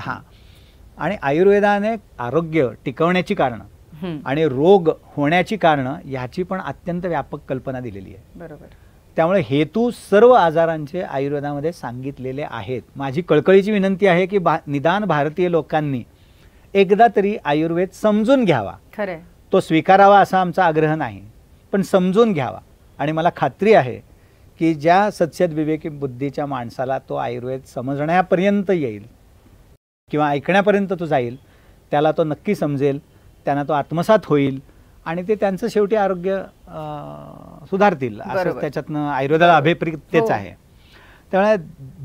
आणि आयुर्वेदाने आरोग्य टिकवण्याची कारणं आणि रोग होण्याची कारणं ह्याची पण अत्यंत व्यापक कल्पना दिलेली आहे. बरोबर. त्यामुळे हेतू सर्व आजारांचे आयुर्वेदामध्ये सांगितलेले आहेत. माझी कळकळीची विनंती आहे की निदान भारतीय लोकांनी एकदा तरी आयुर्वेद समजून घ्यावा. खरंय. तो स्वीकारावा असा आमचा आग्रह नाही, पण समजून घ्यावा. आणि मला खात्री आहे की ज्या सत्सद विवेकी बुद्धीच्या माणसाला तो आयुर्वेद समजण्यापर्यंत येईल किंवा ऐकण्यापर्यंत तो जाईल त्याला तो नक्की समजेल, त्यांना तो आत्मसात होईल आणि ते त्यांचं शेवटी आरोग्य सुधारतील असं त्याच्यातनं आयुर्वेदाला अभिप्रेतेच आहे. त्यामुळे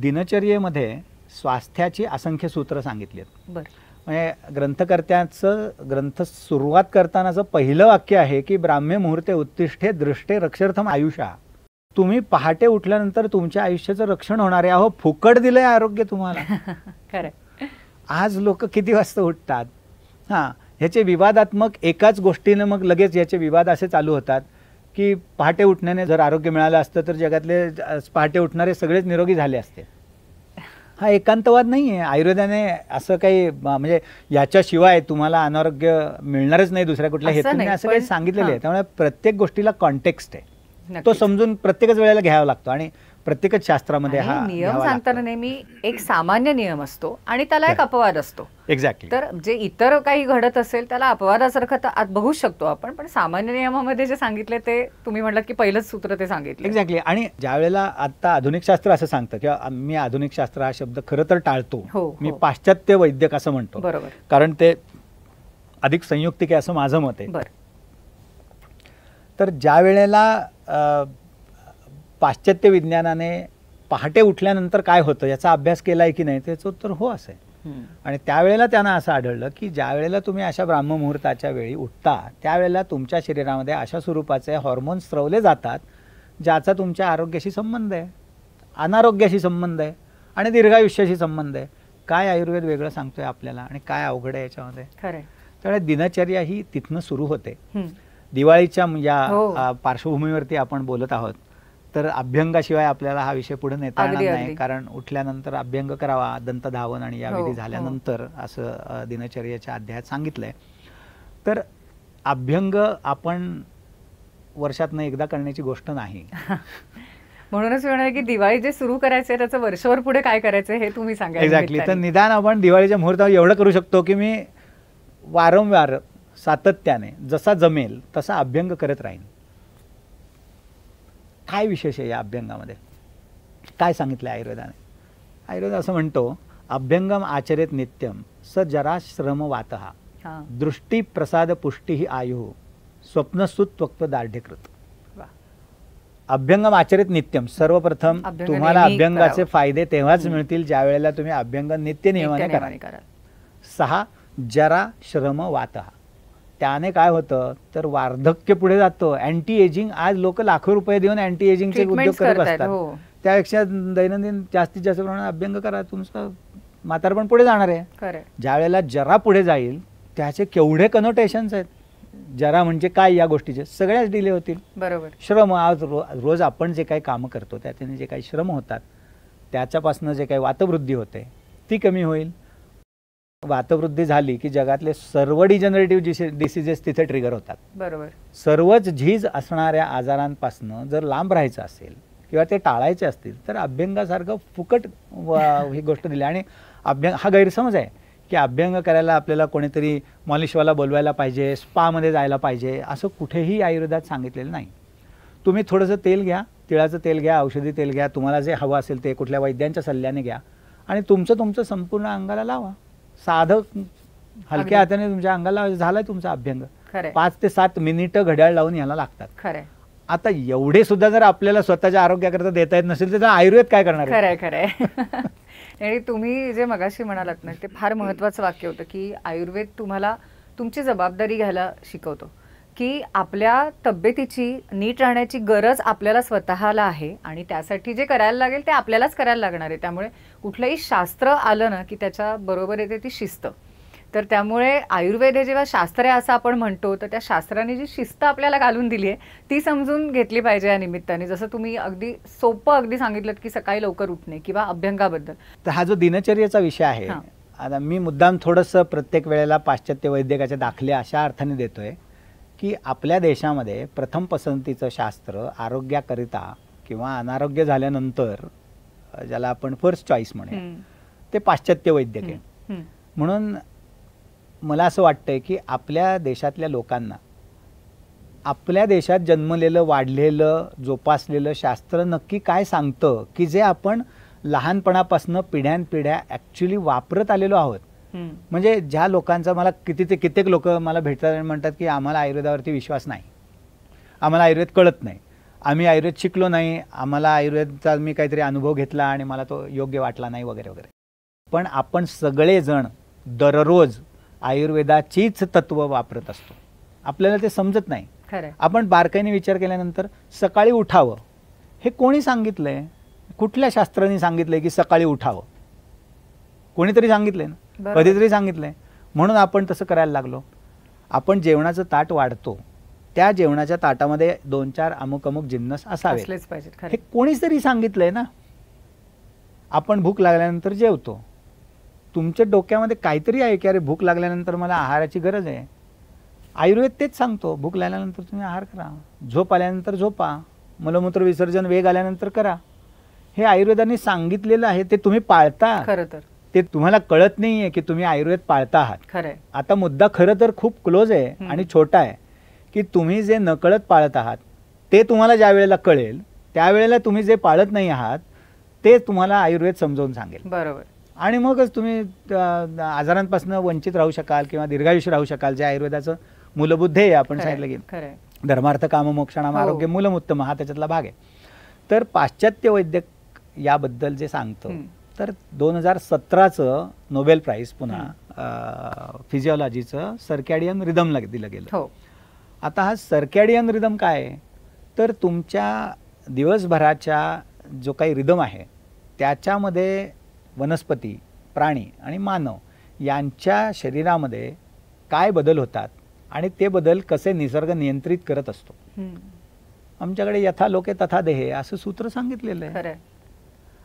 दिनचर्येमध्ये स्वास्थ्याची असंख्य सूत्र सांगितली आहेत. म्हणजे ग्रंथकर्त्याचं ग्रंथ सुरुवात करतानाचं पहिलं वाक्य आहे की ब्राह्मे मुहूर्ते उत्तिष्ठे दृष्टे रक्षर्थम आयुषा. तुम्ही पहाटे उठल्यानंतर तुमच्या आयुष्याचं रक्षण होणार आहे. अहो, फुकट दिलंय आरोग्य तुम्हाला. खरं. आज लोक किती वाजता उठतात. हां, ह्याचे विवादात्मक एकाच गोष्टीनं मग लगेच याचे विवाद असे चालू होतात की पहाटे उठण्याने जर आरोग्य मिळालं असतं तर जगातले पहाटे उठणारे सगळेच निरोगी झाले असते. हा एकांतवाद नाही आहे. आयुर्वेदाने असं काही म्हणजे याच्याशिवाय तुम्हाला अनारोग्य मिळणारच नाही दुसऱ्या कुठल्या हेतूने असं काही सांगितलेलं आहे. त्यामुळे प्रत्येक गोष्टीला कॉन्टेक्स्ट आहे, तो समजून प्रत्येकच वेळेला घ्यावा लागतो. आणि प्रत्येकच शास्त्रामध्ये हा नियम सांगताना नेहमी एक सामान्य नियम असतो आणि त्याला एक अपवाद असतो. एक्झॅक्टली. तर जे इतर काही घडत असेल त्याला अपवादासारखं तर आत बघू शकतो आपण, पण सामान्य नियमामध्ये जे सांगितले ते तुम्ही म्हटलं की पहिलंच सूत्र ते सांगितलं. एक्झॅक्टली. आणि ज्या वेळेला आता आधुनिक शास्त्र असं सांगतं किंवा मी आधुनिक शास्त्र हा शब्द खरं तर टाळतो, मी पाश्चात्य वैद्यक असं म्हणतो. बरोबर. कारण ते अधिक संयुक्तिक आहे असं माझं मत आहे. बरं. तर ज्या वेळेला पाश्चात्य विज्ञानाने पहाटे उठल्यानंतर काय होतं याचा अभ्यास केलाय की नाही त्याचं उत्तर हो असं आहे. आणि त्यावेळेला त्यांना असं आढळलं की ज्या वेळेला तुम्ही अशा ब्राह्ममुहूर्ताच्या वेळी उठता त्यावेळेला तुमच्या शरीरामध्ये अशा स्वरूपाचे हॉर्मोन्स स्रवले जातात ज्याचा तुमच्या आरोग्याशी संबंध आहे, अनारोग्याशी संबंध आहे आणि दीर्घायुष्याशी संबंध आहे. काय आयुर्वेद वेगळं सांगतोय आपल्याला आणि काय अवघड आहे याच्यामध्ये. त्यामुळे दिनचर्या ही तिथनं सुरू होते. दिवाळीच्या या पार्श्वभूमीवरती आपण बोलत आहोत तर अभ्यंगाशिवाय आपल्याला हा विषय पुढे नेता येणार नाही. कारण उठल्यानंतर अभ्यंग करावा, दंतधावन आणि या विधी झाल्यानंतर असं दिनचर्येच्या अध्यायात सांगितलंय. तर अभ्यंग आपण वर्षातनं एकदा करण्याची गोष्ट नाही. म्हणूनच म्हणणार की दिवाळी जे सुरू करायचंय त्याचं वर्षभर पुढे काय करायचं हे तुम्ही सांगा. एक्झॅक्टली. तर निदान आपण दिवाळीच्या मुहूर्तावर एवढं करू शकतो की मी वारंवार सातत्याने जसा जमेल तसा अभ्यंग करत राहीन. काय विशेष आहे या अभ्यंगामध्ये, काय सांगितलं आयुर्वेदाने. आयुर्वेद असं म्हणतो अभ्यंगम आचरेत नित्यम स जरा श्रम वातः दृष्टी प्रसाद पुष्टी ही आयु स्वप्नसुत त्वक्व दार्ढ्यकृत. अभ्यंगम आचरित नित्यम. सर्वप्रथम तुम्हाला अभ्यंगाचे फायदे तेव्हाच मिळतील ज्या वेळेला तुम्ही अभ्यंग नित्य नियमाने कराल. 6 जरा श्रम वातः. त्याने काय होतं तर वार्धक्य पुढे जातो. अँटी एजिंग, आज लोक लाखो रुपये देऊन अँटी एजिंगचे उद्योग करत असतात. त्यापेक्षा दैनंदिन जास्तीत जास्त प्रमाणात अभ्यंग करा, तुमचं म्हातारपण पुढे जाणार आहे. ज्या वेळेला जरा पुढे जाईल त्याचे केवढे कनोटेशन्स आहेत. जरा म्हणजे काय या गोष्टीचे सगळ्याच डिले होतील. बरोबर. श्रम, आज रोज आपण जे काही कामं करतो त्याच्याने जे काही श्रम होतात त्याच्यापासून जे काही वातवृद्धी होते ती कमी होईल. वातवृद्धी झाली की जगातले सर्व डिजनरेटिव्ह डिसीजेस तिथे ट्रिगर होतात. बरोबर. सर्वच झीज असणाऱ्या आजारांपासून जर लांब राहायचं असेल किंवा ते टाळायचे असतील तर अभ्यंगासारखं फुकट ही गोष्ट दिली. आणि अभ्यंग हा गैरसमज आहे की अभ्यंग करायला आपल्याला कोणीतरी मॉलिशवाला बोलवायला पाहिजे, स्पामध्ये जायला पाहिजे, असं कुठेही आयुर्वेदात सांगितलेलं नाही. तुम्ही थोडंसं तेल घ्या, तिळाचं तेल घ्या, औषधी तेल घ्या, तुम्हाला जे हवं असेल ते कुठल्या वैद्यांच्या सल्ल्याने घ्या आणि तुमचं संपूर्ण अंगाला लावा. साधं हलक्या हाताने तुमच्या अंगाला झालाय तुमचा अभ्यंग. 5 ते 7 मिनिटं घड्याळ लावून याला लागतात. आता एवढे सुद्धा जर आपल्याला स्वतःच्या आरोग्याकरता देता येत नसेल तर आयुर्वेद काय करणार. खरंय. आणि तुम्ही जे मगाशी म्हणालात ना ते फार महत्वाचं वाक्य होतं की आयुर्वेद तुम्हाला तुमची जबाबदारी घ्यायला शिकवतो की आपल्या तब्येतीची नीट राहण्याची गरज आपल्याला स्वतःला आहे आणि त्यासाठी जे करायला लागेल ते आपल्यालाच करायला लागणार आहे. त्यामुळे कुठलंही शास्त्र आलं ना की त्याच्या बरोबर येते ती शिस्त. तर त्यामुळे आयुर्वेद हे जेव्हा शास्त्र आहे असं आपण म्हणतो तर त्या शास्त्राने जी शिस्त आपल्याला घालून दिली आहे ती समजून घेतली पाहिजे या निमित्ताने. जसं तुम्ही अगदी सोपं अगदी सांगितलं की सकाळी लवकर उठणे किंवा अभ्यंगाबद्दल. तर हा जो दिनचर्येचा विषय आहे, आता मी मुद्दाम थोडंसं प्रत्येक वेळेला पाश्चात्य वैद्यकाचे दाखले अशा अर्थाने देतोय की आपल्या देशामध्ये प्रथम पसंतीचं शास्त्र आरोग्याकरिता किंवा अनारोग्य झाल्यानंतर ज्याला आपण फर्स्ट चॉईस म्हणूया ते पाश्चात्य वैद्यक आहे. म्हणून मला असं वाटतंय की आपल्या देशातल्या लोकांना आपल्या देशात जन्मलेलं, वाढलेलं, जोपासलेलं शास्त्र नक्की काय सांगतं की जे आपण लहानपणापासून पिढ्यानपिढ्या ॲक्च्युली वापरत आलेलो आहोत. म्हणजे ज्या लोकांचा मला कित्येक लोक मला भेटतात आणि म्हणतात की आम्हाला आयुर्वेदावरती विश्वास नाही, आम्हाला आयुर्वेद कळत नाही, आम्ही आयुर्वेद शिकलो नाही, आम्हाला आयुर्वेदचा मी काहीतरी अनुभव घेतला आणि मला तो योग्य वाटला नाही वगैरे वगैरे. पण आपण सगळेजण दररोज आयुर्वेदाचीच तत्व वापरत असतो. आपल्याला ते समजत नाही. खरंय. आपण बारकाईने विचार केल्यानंतर सकाळी उठावं हे कोणी सांगितलंय? कुठल्या शास्त्राने सांगितलंय की सकाळी उठावं? कोणीतरी सांगितलंय ना, बरोबर. कधीतरी सांगितलंय. म्हणून आपण तसं करायला लागलो. आपण जेवणाचं ताट वाढतो, त्या जेवणाच्या ताटामध्ये 2-4 अमुक अमुक जिन्नस असावे असलेच पाहिजेत. हे खरंय. कोणीच तरी सांगितलंय ना. आपण भूक लागल्यानंतर जेवतो. तुमच्या डोक्यामध्ये काहीतरी आहे की अरे भूक लागल्यानंतर मला आहाराची गरज आहे. आयुर्वेद तेच सांगतो, भूक लागल्यानंतर तुम्ही आहार करा, झोप आल्यानंतर झोपा, मलमूत्र विसर्जन वेग आल्यानंतर करा. हे आयुर्वेदाने सांगितलेलं आहे, ते तुम्ही पाळता. खरं तर. ते तुम्हाला कळत नाहीये की तुम्ही आयुर्वेद पाळता आहात. खरंय. आता मुद्दा खरं तर खूप क्लोज आहे आणि छोटा आहे की तुम्ही जे नकळत पाळत आहात ते तुम्हाला ज्या वेळेला कळेल त्यावेळेला तुम्ही जे पाळत नाही आहात ते तुम्हाला आयुर्वेद समजावून सांगेल. बरोबर. आणि मगच तुम्ही आजारांपासून वंचित राहू शकाल किंवा दीर्घायुष्य राहू शकाल, जे आयुर्वेदाचं मूलभूत ध्येय आपण सांगितलं की खरंय. धर्मार्थ काम मोक्षाणाम आरोग्य मूलमुत्तम हा त्याच्यातला भाग आहे. तर पाश्चात्य वैद्यक याबद्दल जे सांगतं तर 2017चं नोबेल प्राइज पुन्हा फिजिओलॉजीचं सर्कॅडियन रिदमला दिलं गेलं. हो. आता हा सर्कॅडियन रिदम काय आहे तर तुमच्या दिवसभराच्या जो काही रिदम आहे त्याच्यामध्ये वनस्पती, प्राणी आणि मानव यांच्या शरीरामध्ये काय बदल होतात आणि ते बदल कसे निसर्ग नियंत्रित करत असतो. आमच्याकडे यथा लोके तथा देहे असं सूत्र सांगितलेलं आहे. खरंय.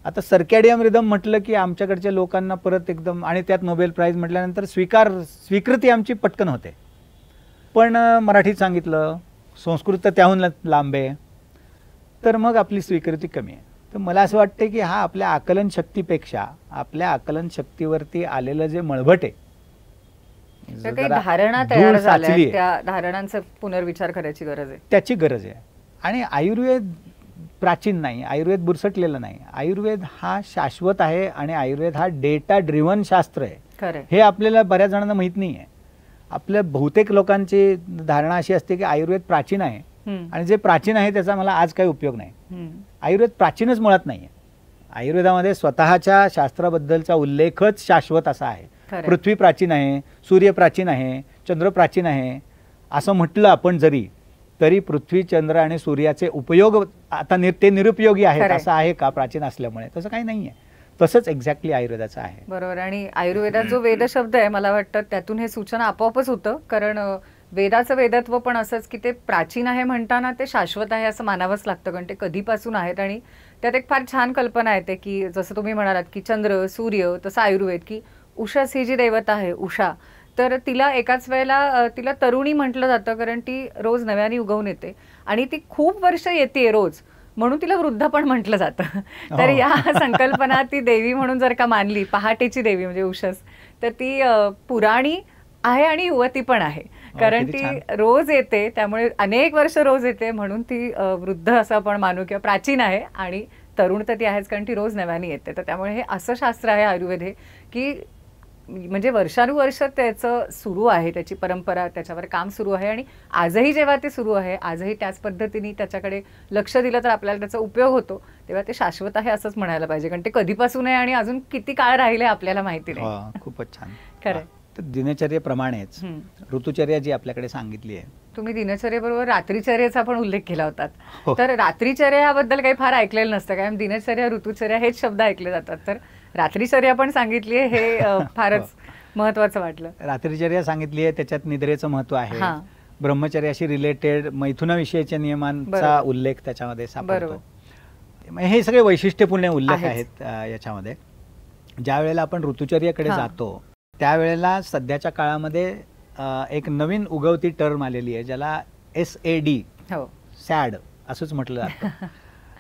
आता सर्कॅडियन रिदम म्हटलं की आमच्याकडच्या लोकांना परत एकदम, आणि त्यात नोबेल प्राइज म्हटल्यानंतर स्वीकृती आमची पटकन होते. पण मराठीत सांगितलं, संस्कृत तर त्याहून लांब आहे, तर मग आपली स्वीकृती कमी आहे. तर मला असं वाटतं की हा आपल्या आकलन शक्तीपेक्षा आपल्या आकलन शक्तीवरती आलेलं जे मळभट आहे, काही धारणा तयार झाल्या त्या धारणांचा पुनर्विचार करायची गरज आहे, त्याची गरज आहे. आणि आयुर्वेद प्राचीन नाही, आयुर्वेद बुरसटलेलं नाही. आयुर्वेद हा शाश्वत आहे आणि आयुर्वेद हा डेटा ड्रिव्हन शास्त्र आहे. हे आपल्याला बऱ्याच जणांना माहित नाही आहे. आपल्या बहुतेक लोकांची धारणा अशी असते की आयुर्वेद प्राचीन आहे आणि जे प्राचीन आहे त्याचा मला आज काही उपयोग नाही. आयुर्वेद प्राचीनच मुळात नाही आहे. आयुर्वेदामध्ये स्वतःच्या शास्त्राबद्दलचा उल्लेखच शाश्वत असा आहे. पृथ्वी प्राचीन आहे, सूर्य प्राचीन आहे, चंद्र प्राचीन आहे असं म्हटलं आपण जरी तरी पृथ्वी, चंद्र आणि सूर्याचे उपयोग आता ते निरुपयोगी आहेत असं आहे का प्राचीन असल्यामुळे? तसं काही नाहीये. तसंच एक्झॅक्टली आयुर्वेदाचं आहे. बरोबर. आणि आयुर्वेदात जो वेद शब्द आहे मला वाटतं त्यातून हे सूचना आपोआपच होतं, कारण वेदाचं वेदत्व पण असंच की ते प्राचीन आहे म्हणताना ते शाश्वत आहे असं मानावंच लागतं, कारण ते कधीपासून आहेत. आणि त्यात एक फार छान कल्पना येते की जसं तुम्ही म्हणालात की चंद्र, सूर्य, तसं आयुर्वेद की उषस ही जी देवता आहे उषा, तर तिला एकाच वेळेला तिला तरुणी म्हटलं जातं कारण ती रोज नव्याने उगवून येते आणि ती खूप वर्ष येते रोज, म्हणून तिला वृद्ध पण म्हटलं जातं. तर या संकल्पना ती देवी म्हणून जर का मानली, पहाटेची देवी म्हणजे उषस, तर ती पुराणी आहे आणि युवती पण आहे, कारण ती रोज येते, त्यामुळे अनेक वर्ष रोज येते, म्हणून ती वृद्ध असं आपण मानू किंवा प्राचीन आहे. आणि तरुण तर ती आहेच कारण ती रोज नव्याने येते. तर त्यामुळे हे असं शास्त्र आहे आयुर्वेद हे की म्हणजे वर्षानुवर्ष त्याचं सुरू आहे, त्याची परंपरा, त्याच्यावर काम सुरू आहे. आणि आजही जेव्हा ते सुरू आहे, आजही त्याच पद्धतीने त्याच्याकडे लक्ष दिलं तर आपल्याला त्याचा उपयोग होतो, तेव्हा ते शाश्वत आहे असंच म्हणायला पाहिजे, कारण ते कधीपासून आहे आणि अजून किती काळ राहिले आपल्याला माहिती नाही. खूपच छान. खरं. तर दिनचर्येप्रमाणेच ऋतुचर्या जी आपल्याकडे सांगितली आहे, तुम्ही दिनचर्येबरोबर रात्रीचर्याचा पण उल्लेख केला होता. तर रात्रीचर्या याबद्दल काही फार ऐकलेलं नसतं, कारण दिनचर्या, ऋतुचर्या हेच शब्द ऐकले जातात. तर रात्रीचर्या पण सांगितली आहे, हे फारच महत्वाचं वाटलं. रात्रीचर्या सांगितली आहे, त्याच्यात निद्रेचं महत्व आहे. ब्रह्मचर्याशी रिलेटेड मैथुनाविषयीच्या नियमांचा उल्लेख त्याच्यामध्ये सापडतो. हे सगळे वैशिष्ट्यपूर्ण उल्लेख आहेत याच्यामध्ये. ज्या वेळेला आपण ऋतुचर्याकडे जातो त्यावेळेला सध्याच्या काळामध्ये एक नवीन उगवती टर्म आलेली आहे, ज्याला SAD सॅड असंच म्हटलं जातं.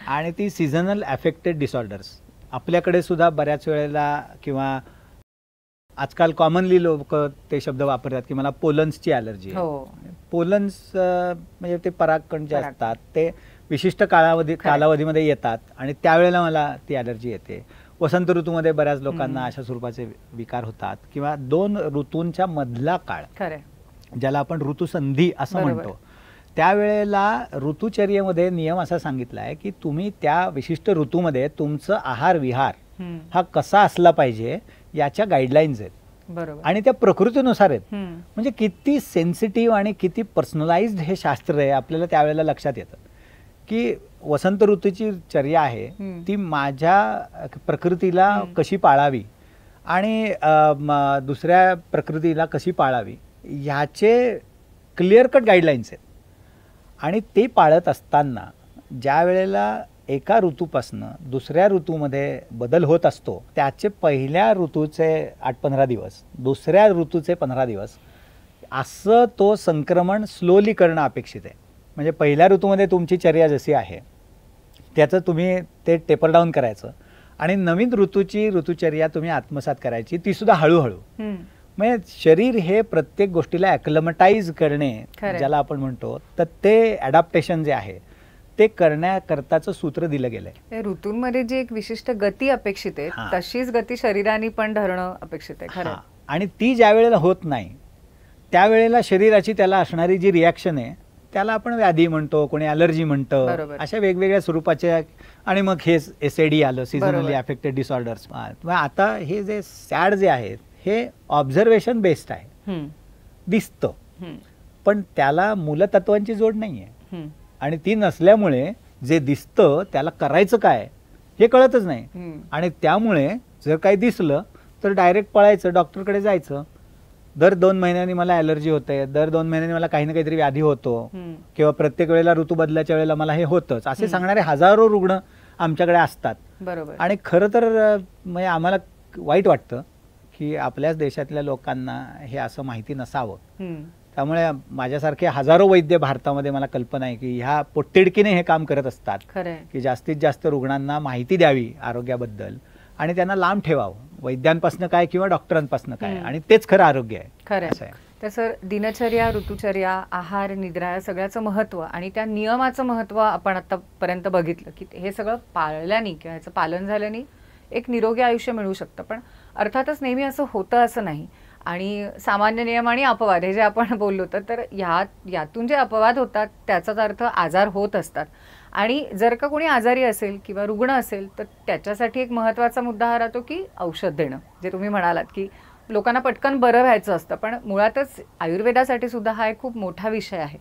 आणि ती सीझनल अफेक्टेड डिसऑर्डर्स. आपल्याकडे सुद्धा बऱ्याच वेळेला किंवा आजकाल कॉमनली लोक ते शब्द वापरतात की मला पोलन्सची ॲलर्जी आहे. पोलन्स म्हणजे ते परागकण जे असतात ते विशिष्ट कालावधीमध्ये येतात आणि त्यावेळेला मला ती ॲलर्जी येते. वसंत ऋतूमध्ये बऱ्याच लोकांना अशा स्वरूपाचे विकार होतात. किंवा 2 ऋतूंच्या मधला काळ ज्याला आपण ऋतुसंधी असं म्हणतो, त्यावेळेला ऋतुचर्येमध्ये नियम असा सांगितला आहे की तुम्ही त्या विशिष्ट ऋतूमध्ये तुमचं आहार विहार हा कसा असला पाहिजे याच्या गाईडलाईन्स आहेत. बरोबर. आणि त्या प्रकृतीनुसार आहेत. म्हणजे किती सेन्सिटिव्ह आणि किती पर्सनलाइज्ड हे शास्त्र आहे आपल्याला त्यावेळेला लक्षात येतं की वसंत ऋतूची चर्या आहे ती माझ्या प्रकृतीला कशी पाळावी आणि दुसऱ्या प्रकृतीला कशी पाळावी ह्याचे क्लिअर कट गाईडलाईन्स आहेत. आणि ते पाळत असताना ज्या वेळेला एका ऋतूपासनं दुसऱ्या ऋतूमध्ये बदल होत असतो त्याचे पहिल्या ऋतूचे 8-15 दिवस, दुसऱ्या ऋतूचे 15 दिवस असं तो संक्रमण स्लोली करणं अपेक्षित आहे. म्हणजे पहिल्या ऋतूमध्ये तुमची चर्या जशी आहे त्याचं तुम्ही ते टेपर डाऊन करायचं आणि नवीन ऋतुचर्या तुम्ही आत्मसात करायची, ती सुद्धा हळूहळू. म्हणजे शरीर हे प्रत्येक गोष्टीला ॲक्लमटाईज करणे ज्याला आपण म्हणतो, तर ते ॲडॅप्टेशन जे आहे ते करण्याकरताचं सूत्र दिलं गेलंय. ऋतूंमध्ये जी एक विशिष्ट गती अपेक्षित आहे तशीच गती शरीराने पण धरणं अपेक्षित आहे. खरं. आणि ती ज्या वेळेला होत नाही त्यावेळेला शरीराची त्याला असणारी जी रिॲक्शन आहे त्याला आपण व्याधी म्हणतो, कोणी ॲलर्जी म्हणतं, अशा वेगवेगळ्या स्वरूपाच्या. आणि मग हे SAD आलं, सिझनली अफेक्टेड डिसऑर्डर्स. आता हे जे सॅड जे आहेत हे ऑब्झर्वेशन बेस्ड आहे, दिसतं, पण त्याला मूलतत्वांची जोड नाही आहे. आणि ती नसल्यामुळे जे दिसतं त्याला करायचं काय हे कळतच नाही. आणि त्यामुळे जर काही दिसलं तर डायरेक्ट पळायचं, डॉक्टरकडे जायचं. दर 2 महिन्यांनी मला ॲलर्जी होते, दर 2 महिन्यांनी मला काही ना काहीतरी व्याधी होतो, किंवा प्रत्येक वेळेला ऋतू बदलाच्या वेळेला मला हे होतंच, असे सांगणारे हजारो रुग्ण आमच्याकडे असतात. बरोबर. आणि खरं तर म्हणजे आम्हाला वाईट वाटतं की आपल्याच देशातल्या लोकांना हे असं माहिती नसावं. त्यामुळे माझ्यासारखे हजारो वैद्य भारतामध्ये मला कल्पना आहे की ह्या पोटतिडकीने हे काम करत असतात की जास्तीत जास्त रुग्णांना माहिती द्यावी आरोग्याबद्दल आणि त्यांना लांब ठेवावं वैद्यांपासून काय किंवा डॉक्टरांपासून काय, आणि तेच खरं आरोग्य आहे. खरं आहे. तर सर, दिनचर्या, ऋतुचर्या, आहार, निद्रा या सगळ्याचं महत्त्व आणि त्या नियमाचं महत्त्व आपण आतापर्यंत बघितलं की हे सगळं पाळल्याने किंवा ह्याचं पालन झाल्याने एक निरोगी आयुष्य मिळू शकतं. पण अर्थातच नेहमी असं होतं असं नाही. आणि सामान्य नियम आणि अपवाद हे जे आपण बोललो तर यातून जे अपवाद होतात त्याचाच अर्थ आजार होत असतात. आणि जर का कोणी आजारी असेल किंवा रुग्ण असेल तर त्याच्यासाठी एक महत्त्वाचा मुद्दा हा राहतो की औषध देणं. जे तुम्ही म्हणालात की लोकांना पटकन बरं व्हायचं असतं, पण मुळातच आयुर्वेदासाठी सुद्धा हा एक खूप मोठा विषय आहे.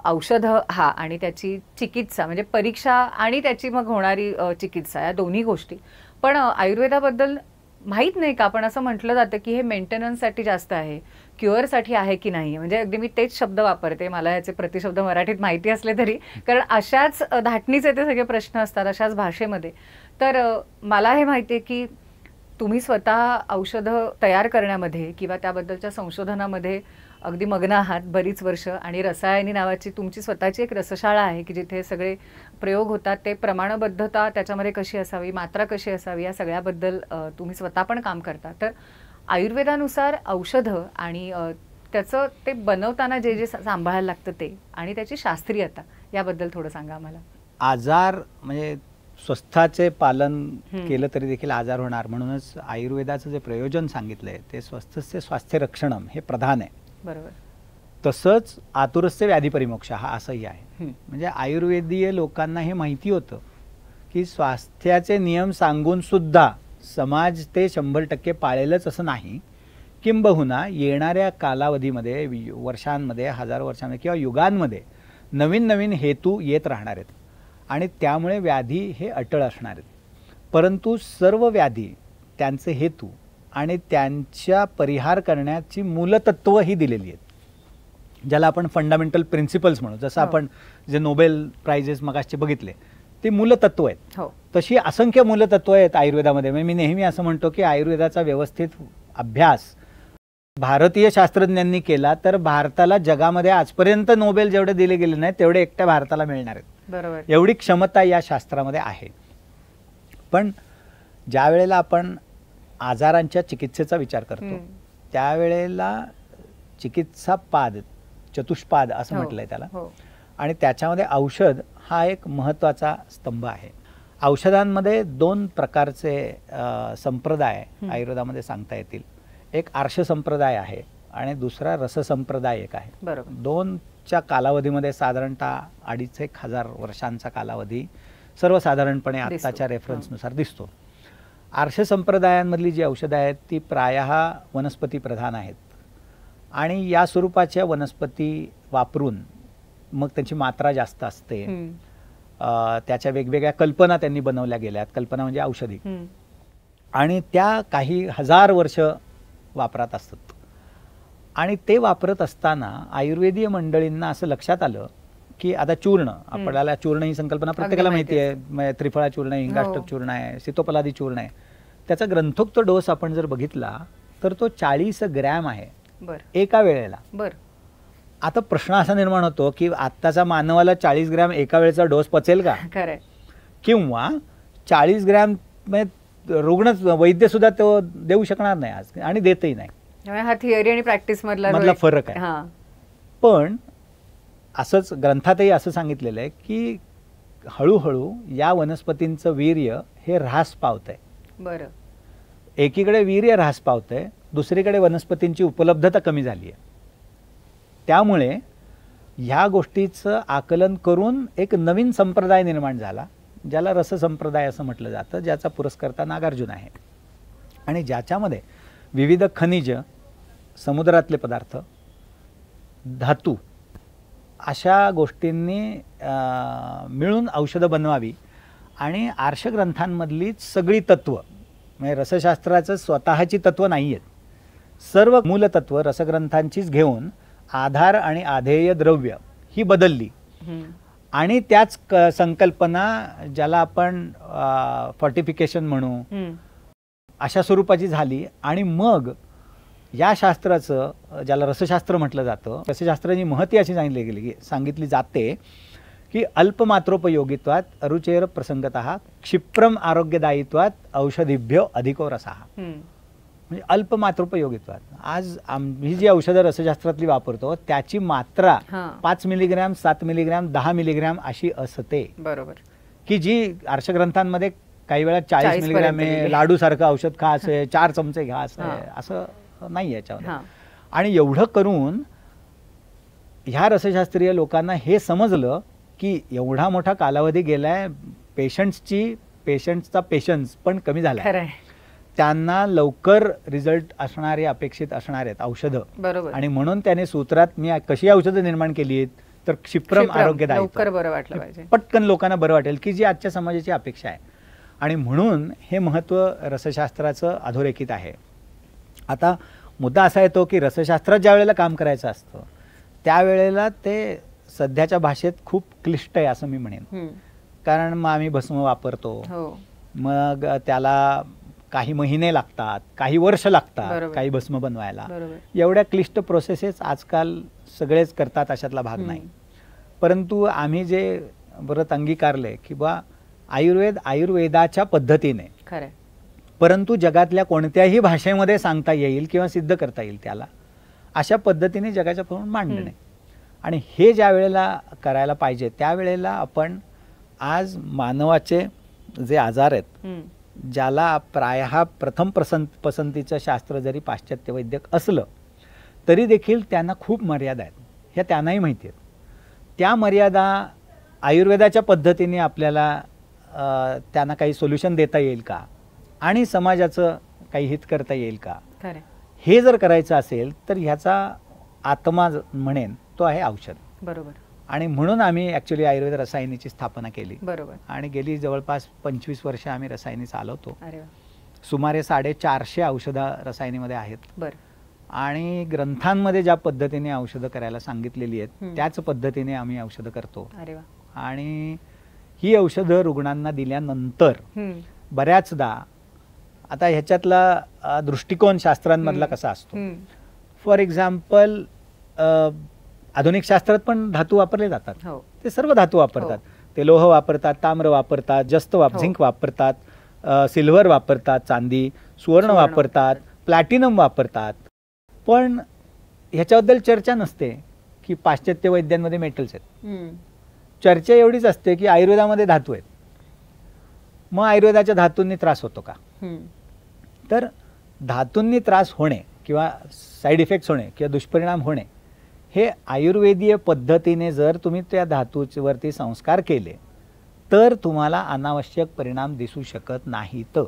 औषधं आणि त्याची चिकित्सा म्हणजे परीक्षा आणि त्याची मग होणारी चिकित्सा या दोन्ही गोष्टी. पण आयुर्वेदाबद्दल माहीत नाही का, आपण असं म्हटलं जातं की हे मेंटेनन्ससाठी जास्त आहे, क्युअरसाठी आहे की नाही. म्हणजे अगदी मी तेच शब्द वापरते, मला याचे प्रतिशब्द मराठीत माहिती असले तरी, कारण अशाच धाटणीचे ते सगळे प्रश्न असतात अशाच भाषेमध्ये. तर मला हे माहिती आहे की तुम्ही स्वतः औषधं तयार करण्यामध्ये किंवा त्याबद्दलच्या संशोधनामध्ये अगदी मग्न आहात बरीच वर्ष, आणि रसायनी नावाची तुमची स्वतःची एक रसशाळा आहे की जिथे सगळे प्रयोग होतात. ते प्रमाणबद्धता त्याच्यामध्ये कशी असावी, मात्रा कशी असावी, या सगळ्याबद्दल तुम्ही स्वतः पण काम करता. तर आयुर्वेदानुसार औषधं आणि त्याचं ते बनवताना जे जे सांभाळायला लागतं ते आणि त्याची शास्त्रीयता याबद्दल थोडं सांगा आम्हाला. आजार म्हणजे स्वस्थाचे पालन केलं तरी देखील आजार होणार, म्हणूनच आयुर्वेदाचं जे प्रयोजन सांगितलंय ते स्वस्थस्य स्वास्थ्य रक्षणम हे प्रधान आहे. बरोबर. तसंच आतुरस्य व्याधी परिमोक्ष हा असंही आहे. म्हणजे आयुर्वेदीय लोकांना हे माहिती होतं की स्वास्थ्याचे नियम सांगून सुद्धा समाज ते 100% पाळेलच असं नाही. किंबहुना येणाऱ्या कालावधीमध्ये, वर्षांमध्ये, हजारो वर्षांमध्ये किंवा युगांमध्ये नवीन नवीन हेतू येत राहणार आहेत आणि त्यामुळे व्याधी हे अटळ असणार आहेत. परंतु सर्व व्याधी, त्यांचे हेतू आणि त्यांच्या परिहार करण्याची मूलतत्व ही दिलेली आहेत, ज्याला आपण फंडामेंटल प्रिन्सिपल्स म्हणू. जसं आपण जे नोबेल प्राइजेस मगाशी बघितले ते मूलतत्व आहेत, तशी असंख्य मूलतत्व आहेत आयुर्वेदामध्ये. मी नेहमी असं म्हणतो की आयुर्वेदाचा व्यवस्थित अभ्यास भारतीय शास्त्रज्ञांनी केला तर भारताला जगामध्ये आजपर्यंत नोबेल जेवढे दिले गेले नाही तेवढे एकट्या भारताला मिळणार आहेत. बरोबर. एवढी क्षमता या शास्त्रामध्ये आहे. पण ज्या वेळेला आपण आजारांच्या चिकित्सेचा विचार करतो त्यावेळेला चिकित्सापाद, चतुष्पाद असं म्हटलंय त्याला, आणि त्याच्यामध्ये औषध हा एक महत्त्वाचा स्तंभ आहे. औषधांमध्ये 2 प्रकारचे संप्रदाय आयुर्वेदामध्ये सांगता येतील. एक आर्ष संप्रदाय आहे आणि दुसरा रस संप्रदाय एक आहे. बरोबर. 2च्या कालावधीमध्ये साधारणतः 2,500-1,000 वर्षांचा कालावधी सर्वसाधारणपणे आत्ताच्या रेफरन्सनुसार दिसतो. आर्ष संप्रदायांमधली जी औषधं आहेत ती प्रायः वनस्पती प्रधान आहेत आणि या स्वरूपाच्या वनस्पती वापरून मग त्यांची मात्रा जास्त असते. त्याच्या वेगवेगळ्या कल्पना त्यांनी बनवल्या गेल्यात. कल्पना म्हणजे औषधी, आणि त्या काही हजार वर्ष वापरात असतात. आणि ते वापरत असताना आयुर्वेदीय मंडळींना असं लक्षात आलं की आता चूर्ण, आपल्याला चूर्ण ही संकल्पना प्रत्येकाला माहिती आहे. त्रिफळा चूर्ण आहे, इंगाष्टक चूर्ण आहे, सीतोपलादी चूर्ण आहे. त्याचा ग्रंथोक्त डोस आपण जर बघितला तर तो 40 ग्रॅम आहे एका वेळेला. आता प्रश्न असा निर्माण होतो की आत्ताचा मानवाला 40 ग्रॅम एका वेळेचा डोस पचेल का? किंवा 40 ग्रॅम रुग्ण वैद्य सुद्धा तो देऊ शकणार नाही आज, आणि देतही नाही. हा थिअरी आणि प्रॅक्टिस मधला फरक आहे. पण असंच ग्रंथातही असं सांगितलेलं आहे की हळूहळू या वनस्पतींचं वीर्य हे ऱ्हास पावतंय. बरं. एकीकडे वीर्य ऱ्हास पावतंय, दुसरीकडे वनस्पतींची उपलब्धता कमी झाली आहे. त्यामुळे ह्या गोष्टीचं आकलन करून एक नवीन संप्रदाय निर्माण झाला, ज्याला रस संप्रदाय असं म्हटलं जातं, ज्याचा पुरस्कर्ता नागार्जुन आहे. आणि ज्याच्यामध्ये विविध खनिज, समुद्रातले पदार्थ, धातू अशा गोष्टींनी मिळून औषधं बनवावी. आणि आर्ष ग्रंथांमधली सगळी तत्व, म्हणजे रसशास्त्राचं स्वतःची तत्व नाही आहेत, सर्व मूलतत्व रसग्रंथांचीच घेऊन आधार आणि आधेय द्रव्य ही बदलली. आणि त्याच संकल्पना, ज्याला आपण फॉर्टिफिकेशन म्हणू, अशा स्वरूपाची झाली. आणि मग या शास्त्राचं, ज्याला रसशास्त्र म्हटलं जातं, रसशास्त्राची महती अशी सांगितली जाते की अल्पमात्रोपयोगित्वात अरुचेर प्रसंगतः क्षिप्रम आरोग्यदायित्वात औषधिभ्यो अधिको रसः. म्हणजे अल्पमात्रोपयोगित्वात आज आम्ही जी औषधं रसशास्त्रातली वापरतो त्याची मात्रा 5 मिलीग्रॅम, 7 मिलीग्रॅम, 10 मिलीग्रॅम अशी असते. बरोबर. की जी आर्षग्रंथांमध्ये काही वेळा 40 मिलीग्रॅम लाडू सारखं औषध खा असे, 4 चमचे घ्या असं नाही याच्यावर. आणि एवढं करून ह्या रसशास्त्रीय लोकांना हे समजलं की एवढा मोठा कालावधी गेलाय, पेशंट्सचा पेशन्स पण कमी झाला, त्यांना लवकर रिझल्ट असणारे, अपेक्षित असणार आहेत औषधं. बरोबर. आणि म्हणून त्याने सूत्रात मी कशी औषधं निर्माण केली आहेत तर क्षिप्रम आरोग्यदायी, बरं वाटलं पाहिजे, पटकन लोकांना बरं वाटेल, की जी आजच्या समाजाची अपेक्षा आहे. आणि म्हणून हे महत्त्व रसशास्त्राचं अधोरेखित आहे. आता मुद्दा असा येतो की रसशास्त्रात ज्या वेळेला काम करायचं असतं त्यावेळेला ते सध्याच्या भाषेत खूप क्लिष्ट आहे असं मी म्हणेन. कारण मग आम्ही भस्म वापरतो, मग त्याला काही महिने लागतात, काही वर्ष लागतात काही भस्म बनवायला. एवढ्या क्लिष्ट प्रोसेसेस आजकाल सगळेच करतात, अशातला भाग नाही. परंतु आम्ही जे व्रत अंगीकारले की बा आयुर्वेदाच्या पद्धतीने, परंतु जगातल्या कोणत्याही भाषेमध्ये सांगता येईल किंवा सिद्ध करता येईल त्याला, अशा पद्धतीने जगाच्या समोर मांडणे. आणि हे ज्या वेळेला करायला पाहिजे त्यावेळेला आपण आज मानवाचे जे आजार आहेत, ज्याला प्रायः प्रथम पसंतीचं शास्त्र जरी पाश्चात्य वैद्यक असलं तरी देखील त्यांना खूप मर्यादा आहेत, ह्या त्यांनाही माहिती आहेत. त्या मर्यादा आयुर्वेदाच्या पद्धतीने आपल्याला त्यांना काही सोल्युशन देता येईल का, आणि समाजाचं काही हित करता येईल का, हे जर करायचं असेल तर ह्याचा आत्मा म्हणेन तो आहे औषध. बरोबर. आणि म्हणून आम्ही ॲक्च्युली आयुर्वेद रसायनीची स्थापना केली. बरोबर. आणि गेली जवळपास 25 वर्ष आम्ही रसायनी चालवतो. सुमारे 450 औषधं रसायनीमध्ये आहेत. बरं. आणि ग्रंथांमध्ये ज्या पद्धतीने औषधं करायला सांगितलेली आहेत त्याच पद्धतीने आम्ही औषधं करतो. आणि ही औषधं रुग्णांना दिल्यानंतर बऱ्याचदा, आता ह्याच्यातला दृष्टिकोन शास्त्रांमधला कसा असतो, फॉर एक्झाम्पल आधुनिक शास्त्रात पण धातू वापरले जातात, ते सर्व धातू वापरतात. ते लोह वापरतात, ताम्र वापरतात, जस्त झिंक वापरतात, सिल्वर वापरतात, चांदी, सुवर्ण वापरतात, प्लॅटिनम वापरतात. पण ह्याच्याबद्दल चर्चा नसते की पाश्चात्य वैद्यांमध्ये मेटल्स आहेत. चर्चा एवढीच असते की आयुर्वेदामध्ये धातू आहेत. मग आयुर्वेदाच्या धातूंनी त्रास होतो का? तर धातूंनी त्रास होणे किंवा साईड इफेक्ट्स होणे किंवा दुष्परिणाम होणे हे आयुर्वेदीय पद्धतीने जर तुम्ही त्या धातूवरती संस्कार केले तर तुम्हाला अनावश्यक परिणाम दिसू शकत नाहीत.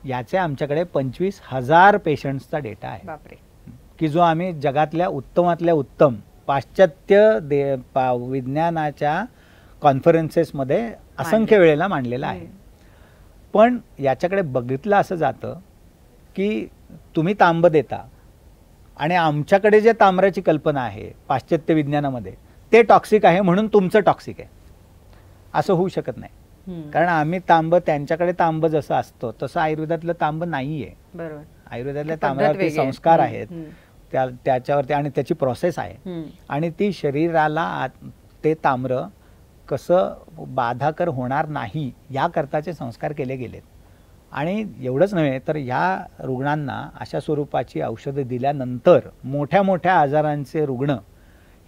याचे आमच्याकडे 25,000 पेशंट्सचा डेटा आहे, बापरे. की जो आम्ही जगातल्या उत्तमातल्या उत्तम पाश्चात्य विज्ञानाच्या कॉन्फरन्सेसमध्ये असंख्य वेळेला मांडलेला आहे. पण याच्याकडे बघितलं असं जातं की तुम्ही तांब देता आणि आमच्याकडे जे तांब्याची कल्पना आहे पाश्चात्य विज्ञानामध्ये ते टॉक्सिक आहे म्हणून तुमचं टॉक्सिक आहे, असं होऊ शकत नाही. कारण आम्ही तांब, त्यांच्याकडे तांब जसं असतं तसं आयुर्वेदातलं तांब नाहीये. बरोबर. आयुर्वेदातल्या तांब्यावरती संस्कार आहेत, त्याच्यावरती आणि त्याची प्रोसेस आहे आणि ती शरीराला ते ताम्र कसं बाधाकर होणार नाही याकरताचे संस्कार केले गेलेत. आणि एवढंच नव्हे तर ह्या रुग्णांना अशा स्वरूपाची औषधं दिल्यानंतर मोठ्या मोठ्या आजारांचे रुग्ण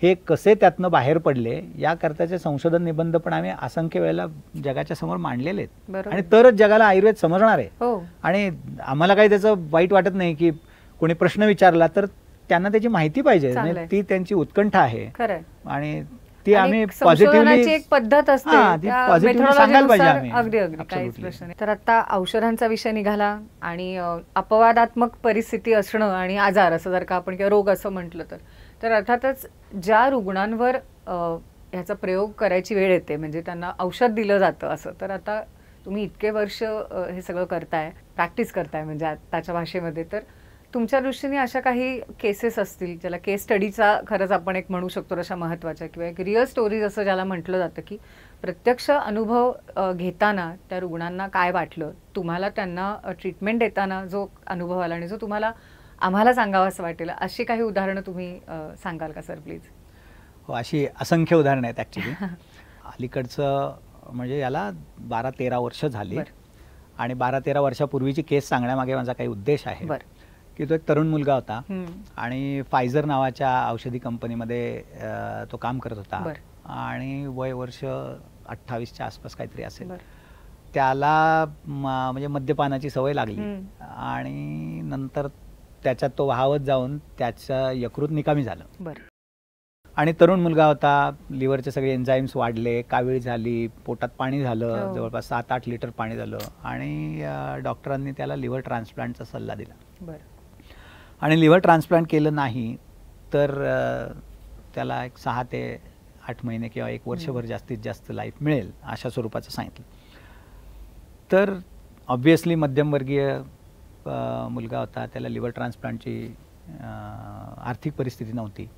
हे कसे त्यातनं बाहेर पडले याकरताचे संशोधन निबंध पण आम्ही असंख्य वेळेला जगाच्या समोर मांडलेले आहेत. आणि तरच जगाला आयुर्वेद समजणार आहे. आणि आम्हाला काही त्याचं वाईट वाटत नाही की कोणी प्रश्न विचारला तर त्यांना त्याची माहिती पाहिजे, ती त्यांची उत्कंठा आहे आणि ती आम्ही पॉझिटिव्हली एक पद्धत असते, सांगायला पाहिजे आम्ही. अगदी अगदी काहीच प्रश्न नाही. तर आता औषधांचा विषय निघाला आणि अपवादात्मक परिस्थिती असणं आणि आजार असं जर का आपण किंवा रोग असं म्हटलं तर अर्थातच ज्या रुग्णांवर ह्याचा प्रयोग करायची वेळ येते म्हणजे त्यांना औषध दिलं जातं असं, तर आता तुम्ही इतके वर्ष हे सगळं करताय, प्रॅक्टिस करताय म्हणजे आताच्या भाषेमध्ये, तर तुमच्या दृष्टीने अशा काही केसेस असतील ज्याला केस स्टडीचा खरंच आपण एक म्हणू शकतो अशा महत्त्वाच्या किंवा एक रिअल स्टोरीज असं ज्याला म्हटलं जातं की प्रत्यक्ष अनुभव घेताना त्या रुग्णांना काय वाटलं, तुम्हाला त्यांना ट्रीटमेंट देताना जो अनुभव आला आणि जो तुम्हाला आम्हाला सांगावं असं वाटेल, अशी काही उदाहरणं तुम्ही सांगाल का सर प्लीज? हो, अशी असंख्य उदाहरणं आहेत ॲक्च्युली. अलीकडचं म्हणजे याला 12-13 वर्ष झाली आणि 12-13 वर्षापूर्वीची केस सांगण्यामागे माझा काही उद्देश आहे की तो एक तरुण मुलगा होता आणि फायझर नावाच्या औषधी कंपनीमध्ये तो काम करत होता आणि वय वर्ष 28च्या आसपास काहीतरी असेल. त्याला म्हणजे मद्यपानाची सवय लागली आणि नंतर त्याच्यात तो वाहवत जाऊन त्याचं यकृत निकामी झालं. आणि तरुण मुलगा होता, लिव्हरचे सगळे एन्झाईम्स वाढले, कावीळ झाली, पोटात पाणी झालं, जवळपास 7-8 लिटर पाणी झालं आणि डॉक्टरांनी त्याला लिव्हर ट्रान्सप्लांटचा सल्ला दिला. आणि लिव्हर ट्रान्सप्लांट केलं नाही तर त्याला एक 6 ते 8 महिने किंवा 1 वर्षभर जास्तीत जास्त लाईफ मिळेल अशा स्वरूपाचं सांगितलं. तर ऑब्व्हियसली मध्यमवर्गीय मुलगा होता, त्याला लिव्हर ट्रान्सप्लांटची आर्थिक परिस्थिती नव्हती,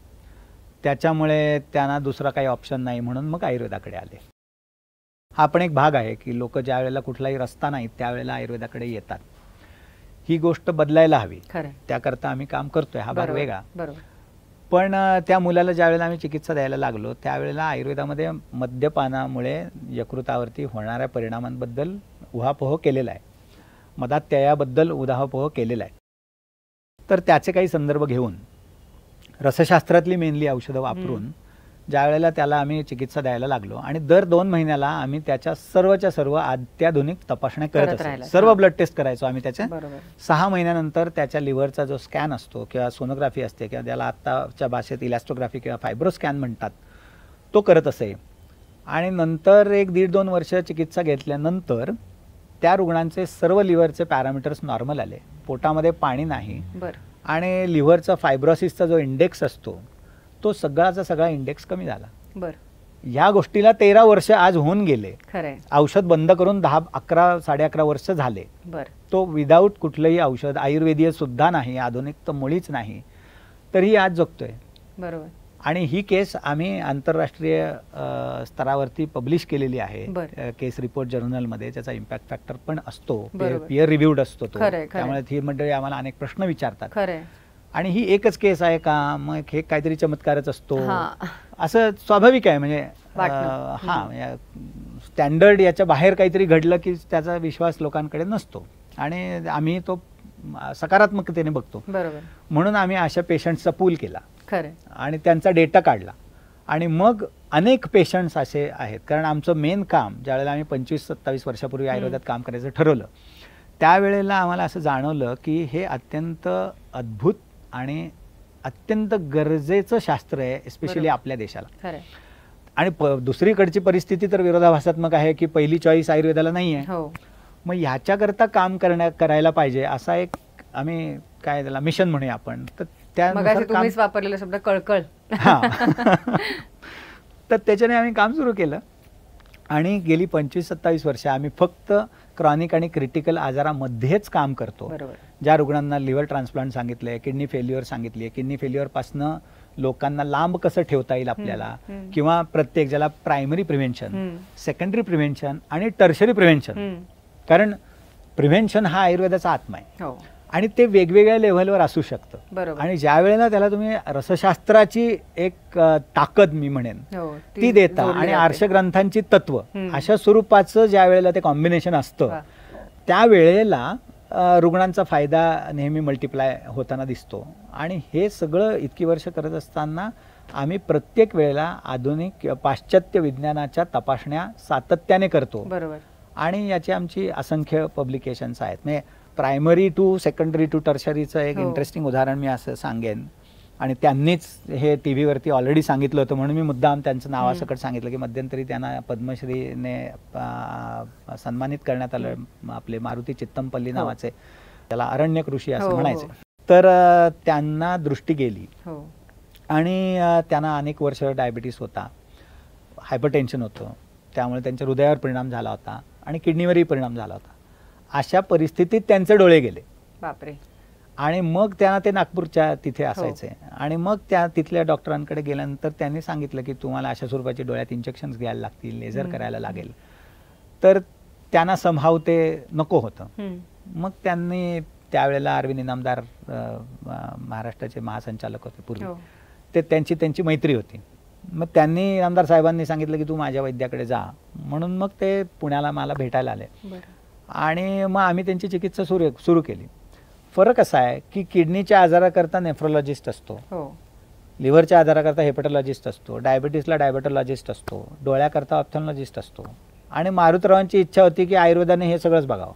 त्याच्यामुळे त्यांना दुसरा काही ऑप्शन नाही म्हणून मग आयुर्वेदाकडे आले. हा पण एक भाग आहे की लोक ज्या वेळेला कुठलाही रस्ता नाही त्यावेळेला आयुर्वेदाकडे येतात. ही गोष्ट बदलायला हवी, त्याकरता आम्ही काम करतोय, हा भाग वेगळा. पण त्या मुलाला ज्या वेळेला आम्ही चिकित्सा द्यायला लागलो त्यावेळेला आयुर्वेदामध्ये मद्यपानामुळे यकृतावरती होणाऱ्या परिणामांबद्दल उहापोह केलेला आहे, मदात्ययाबद्दल उहापोह केलेला आहे. तर त्याचे काही संदर्भ घेऊन रसशास्त्रातली मेनली औषधं वापरून ज्या वेळेला त्याला आम्ही चिकित्सा द्यायला लागलो आणि दर 2 महिन्याला आम्ही त्याच्या सर्वच्या सर्व अत्याधुनिक तपासण्या करत असतो. सर्व ब्लड टेस्ट करायचो आम्ही त्याच्या. 6 महिन्यानंतर त्याच्या लिव्हरचा जो स्कॅन असतो किंवा सोनोग्राफी असते किंवा त्याला आत्ताच्या भाषेत इलॅस्ट्रोग्राफी किंवा फायब्रोस्कॅन म्हणतात, तो करत असे. आणि नंतर 1-1.5-2 वर्ष चिकित्सा घेतल्यानंतर त्या रुग्णांचे सर्व लिव्हरचे पॅरामीटर्स नॉर्मल आले, पोटामध्ये पाणी नाही आणि लिव्हरचा फायब्रोसिसचा जो इंडेक्स असतो तो सगळाचा सगळा इंडेक्स कमी झाला. या गोष्टीला 13 वर्ष आज होऊन गेले. औषध बंद करून 10-11-11.5 वर्ष झाले. तो विदाऊट कुठलंही औषध, आयुर्वेदीय सुद्धा नाही, आधुनिक तर मुळीच नाही, तरी आज जगतोय. बरोबर. आणि ही केस आम्ही आंतरराष्ट्रीय स्तरावरती पब्लिश केलेली आहे, केस रिपोर्ट जर्नलमध्ये. त्याचा इम्पॅक्ट फॅक्टर पण असतो, पियर रिव्ह्यूड असतो तो, त्यामुळे ही मंडळी आम्हाला अनेक प्रश्न विचारतात. आणि ही एकच केस आहे का, मग हे काहीतरी चमत्कारच असतो असं स्वाभाविक आहे. म्हणजे स्टँडर्ड याच्या बाहेर काहीतरी घडलं की त्याचा विश्वास लोकांकडे नसतो आणि आम्ही तो सकारात्मकतेने बघतो. म्हणून आम्ही अशा पेशंट्सचा पूल केला आणि त्यांचा डेटा काढला आणि मग अनेक पेशंट्स असे आहेत. कारण आमचं मेन काम ज्यावेळेला आम्ही 25-27 वर्षापूर्वी आयुर्वेदात काम करायचं ठरवलं त्यावेळेला आम्हाला असं जाणवलं की हे अत्यंत अद्भुत आणि अत्यंत गरजेचं शास्त्र आहे, एस्पेशली आपल्या देशाला. आणि दुसरीकडची परिस्थिती तर विरोधाभासात्मक आहे की पहिली चॉईस आयुर्वेदाला नाही आहे, मग ह्याच्याकरता काम करायला पाहिजे असा एक आम्ही काय त्याला मिशन म्हणूया आपण. तर त्यानुसार तुम्हीच वापरलेला शब्द कळकळ. हा तर त्याच्याने आम्ही काम सुरू केलं आणि गेली 25-27 वर्ष आम्ही फक्त क्रॉनिक आणि क्रिटिकल आजारामध्येच काम करतो. ज्या रुग्णांना लिव्हर ट्रान्सप्लांट सांगितलंय, किडनी फेल्युअर सांगितली, किडनी फेल्युअर पासनं लोकांना लांब कसं ठेवता येईल आपल्याला, किंवा प्रत्येक ज्याला प्रायमरी प्रिव्हेन्शन, सेकंडरी प्रिव्हेन्शन आणि टर्शरी प्रिव्हेन्शन. कारण प्रिव्हेन्शन हा आयुर्वेदाचा आत्मा आहे आणि ते वेगवेगळ्या लेव्हलवर असू शकतं. आणि ज्या वेळेला त्याला तुम्ही रसशास्त्राची एक ताकद मी म्हणेन ती देता आणि आर्षग्रंथांची तत्व अशा स्वरूपाचं ज्या वेळेला ते कॉम्बिनेशन असतं त्यावेळेला रुग्णांचा फायदा नेहमी मल्टिप्लाय होताना दिसतो. आणि हे सगळं इतकी वर्ष करत असताना आम्ही प्रत्येक वेळेला आधुनिक पाश्चात्य विज्ञानाच्या तपासण्या सातत्याने करतो. आणि याची आमची असंख्य पब्लिकेशन्स आहेत. म्हणजे प्रायमरी टू सेकंडरी टू टर्शरीचं एक इंटरेस्टिंग उदाहरण मी असं सांगेन. आणि त्यांनीच हे टीव्हीवरती ऑलरेडी सांगितलं होतं म्हणून मी मुद्दाम त्यांचं नावासकट सांगितलं की मध्यंतरी त्यांना पद्मश्रीने सन्मानित करण्यात आलं. आपले मारुती चित्तमपल्ली नावाचे, त्याला अरण्यक ऋषी असं म्हणायचे. तर त्यांना दृष्टी गेली आणि त्यांना अनेक वर्ष डायबिटीस होता, हायपरटेन्शन होतं, त्यामुळे त्यांच्या हृदयावर परिणाम झाला होता आणि किडनीवरही परिणाम झाला होता. अशा परिस्थितीत त्यांचे डोळे गेले. बापरे. आणि मग त्यांना ते नागपूरच्या तिथे असायचे आणि मग त्या तिथल्या डॉक्टरांकडे गेल्यानंतर त्यांनी सांगितलं की तुम्हाला अशा स्वरूपाचे डोळ्यात इंजेक्शन्स घ्यायला लागतील, लेझर करायला लागेल. तर त्यांना समहाव ते नको होतं. मग त्यांनी त्यावेळेला अरविंद इनामदार महाराष्ट्राचे महासंचालक होते पूर्वी, ते त्यांची मैत्री होती. मग त्यांनी इनामदार साहेबांनी सांगितलं की तू माझ्या वैद्याकडे जा म्हणून मग ते पुण्याला मला भेटायला आले. आणि मग आम्ही त्यांची चिकित्सा सुरू केली. फरक असा आहे की किडनीच्या आजाराकरता नेफ्रोलॉजिस्ट असतो, लिव्हरच्या आजाराकरता हेपॅटॉलॉजिस्ट असतो, डायबिटीसला डायबेटॉलॉजिस्ट असतो, डोळ्याकरता ऑप्थॅल्मॉलॉजिस्ट असतो. आणि मारुतरावांची इच्छा होती की आयुर्वेदाने हे सगळंच बघावं.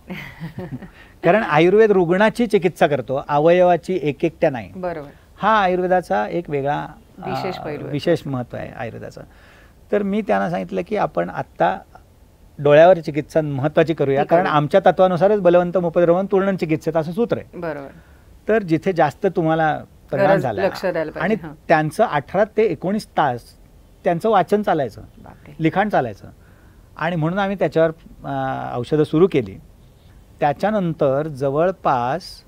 कारण आयुर्वेद रुग्णाची चिकित्सा करतो, अवयवाची एकट्या नाही. हा आयुर्वेदाचा एक वेगळा विशेष महत्व आहे आयुर्वेदाचं. तर मी त्यांना सांगितलं की आपण आत्ता डोळ्यावर चिकित्सा महत्वाची करूया, कारण आमच्या तत्वानुसारच बलवंत उपद्रवण तूर्णन चिकित्सेत असं सूत्र आहे. तर जिथे जास्त तुम्हाला परिणाम झाला आणि त्यांचं 18 ते 19 तास त्यांचं वाचन चालायचं, लिखाण चालायचं. आणि म्हणून आम्ही त्याच्यावर औषधं सुरू केली. त्याच्यानंतर जवळपास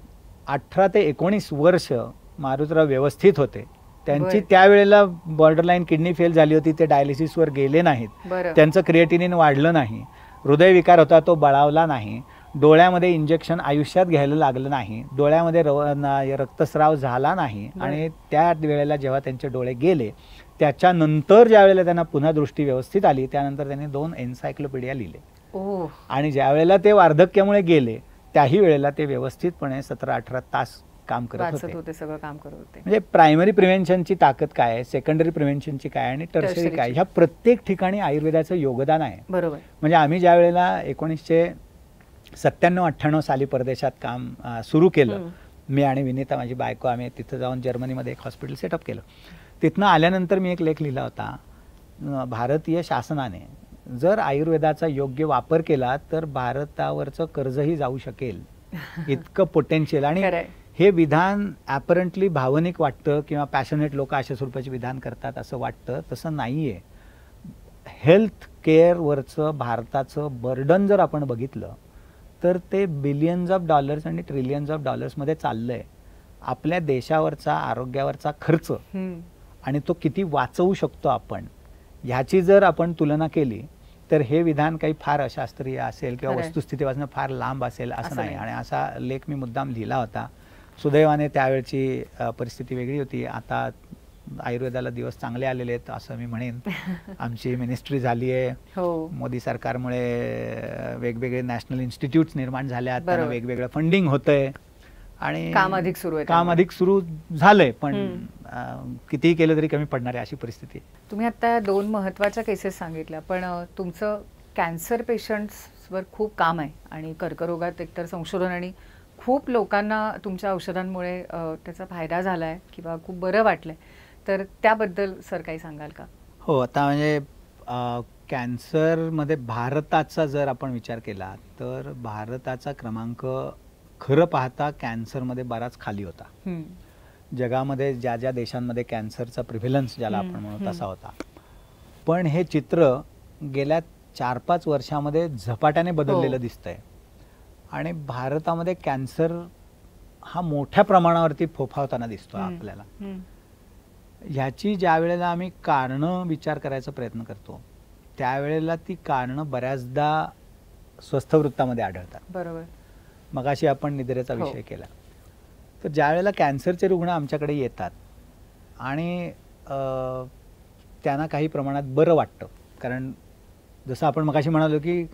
18 ते 19 वर्ष मारुतराव व्यवस्थित होते. त्यांची त्यावेळेला बॉर्डरलाईन किडनी फेल झाली होती, ते डायलिसिसवर गेले नाहीत, त्यांचं क्रिएटिनिन वाढलं नाही, हृदयविकार होता तो बळावला नाही, डोळ्यामध्ये इंजेक्शन आयुष्यात घ्यायला लागलं नाही, डोळ्यामध्ये रक्तस्राव झाला नाही. आणि त्या वेळेला जेव्हा त्यांचे डोळे गेले त्याच्यानंतर ज्या वेळेला त्यांना पुन्हा दृष्टी व्यवस्थित आली त्यानंतर त्यांनी 2 एन्सायक्लोपीडिया लिहिले. आणि ज्या वेळेला ते वार्धक्यामुळे गेले त्याही वेळेला ते व्यवस्थितपणे 17-18 तास काम करत होते, सगळं काम करत होते. म्हणजे प्रायमरी प्रिव्हेन्शनची ताकद काय आहे, सेकंडरी प्रिव्हेन्शनची काय आणि टर्शरी काय, ह्या प्रत्येक ठिकाणी आयुर्वेदाचं योगदान आहे. म्हणजे आम्ही ज्या वेळेला 1997-98 साली परदेशात काम सुरू केलं, मी आणि विनीता माझी बायको, आम्ही तिथं जाऊन जर्मनीमध्ये एक हॉस्पिटल सेटअप केलं. तिथनं आल्यानंतर मी एक लेख लिहिला होता, भारतीय शासनाने जर आयुर्वेदाचा योग्य वापर केला तर भारतावरचं कर्जही जाऊ शकेल, इतकं पोटेन्शियल. आणि हे विधान ॲपरंटली भावनिक वाटतं किंवा पॅशनेट लोक अशा स्वरूपाचे विधान करतात असं वाटतं, तसं नाही आहे. हेल्थ केअरवरचं भारताचं बर्डन जर आपण बघितलं तर ते बिलियन्स ऑफ डॉलर्स आणि ट्रिलियन्स ऑफ डॉलर्समध्ये चाललं आहे. आपल्या देशावरचा आरोग्यावरचा खर्च आणि तो किती वाचवू शकतो आपण, ह्याची जर आपण तुलना केली तर हे विधान काही फार अशास्त्रीय असेल किंवा वस्तुस्थितीपासून फार लांब असेल असं नाही. आणि असा लेख मी मुद्दाम लिहिला होता. सुदैवाने त्यावेळची परिस्थिती वेगळी होती. आता आयुर्वेदाला दिवस चांगले आलेले आहेत असं मी म्हणेन. आमची मिनिस्ट्री झाली आहे, मोदी सरकारमुळे वेगवेगळे नॅशनल इन्स्टिट्यूट्स निर्माण झाल्यात, त्यांना वेगवेगळं फंडिंग होतंय आणि काम अधिक सुरू झालंय. पण कितीही केलं तरी कमी पडणार आहे अशी परिस्थिती. तुम्ही आता 2 महत्त्वाच्या केसेस सांगितल्या, पण तुमचं कॅन्सर पेशंट्सवर खूप काम आहे आणि कर्करोगात एकतर संशोधन आणि खूप लोकांना तुमच्या औषधांमुळे त्याचा फायदा झाला आहे किंवा खूप बरं वाटलंय, तर त्याबद्दल सर काही सांगाल का? हो, आता म्हणजे कॅन्सरमध्ये भारताचा जर आपण विचार केला तर भारताचा क्रमांक खरं पाहता कॅन्सरमध्ये बराच खाली होता. जगामध्ये ज्या ज्या देशांमध्ये कॅन्सरचा प्रिव्हेलन्स ज्याला आपण म्हणू तसा होता. पण हे चित्र गेल्या 4-5 वर्षामध्ये झपाट्याने बदललेलं दिसतंय आणि भारतामध्ये कॅन्सर हा मोठ्या प्रमाणावरती फोफावताना दिसतो आपल्याला. ह्याची ज्या वेळेला आम्ही कारणं विचार करायचा प्रयत्न करतो त्यावेळेला ती कारणं बऱ्याचदा स्वस्थ वृत्तामध्ये आढळतात. बरोबर. मगाशी आपण निद्रेचा विषय केला. तर ज्या वेळेला कॅन्सरचे रुग्ण आमच्याकडे येतात आणि त्यांना काही प्रमाणात बरं वाटतं, कारण जसं आपण मगाशी म्हणालो की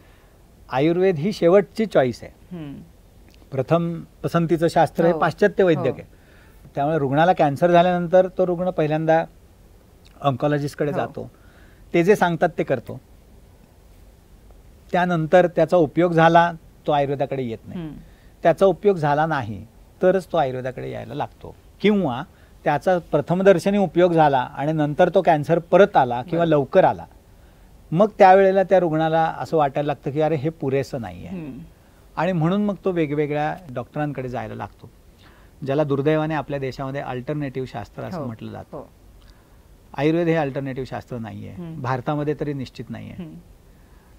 आयुर्वेद ही शेवटची चॉईस आहे. प्रथम पसंतीचं शास्त्र हे पाश्चात्य वैद्यक आहे. त्यामुळे रुग्णाला कॅन्सर झाल्यानंतर तो रुग्ण पहिल्यांदा ऑन्कॉलॉजिस्टकडे जातो, ते जे सांगतात ते करतो. त्यानंतर त्याचा उपयोग झाला तो आयुर्वेदाकडे येत नाही. त्याचा उपयोग झाला नाही तरच तो आयुर्वेदाकडे यायला लागतो, किंवा त्याचा प्रथमदर्शनी उपयोग झाला आणि नंतर तो कॅन्सर परत आला किंवा लवकर आला, मग त्यावेळेला त्या रुग्णाला असं वाटायला लागतं की अरे हे पुरेसं नाही आहे, आणि म्हणून मग तो वेगवेगळ्या डॉक्टरांकडे जायला लागतो, ज्याला दुर्दैवाने आपल्या देशामध्ये अल्टरनेटिव्ह शास्त्र असं म्हटलं जातं. आयुर्वेद हे अल्टरनेटिव्ह शास्त्र नाही आहे, भारतामध्ये तरी निश्चित नाही आहे.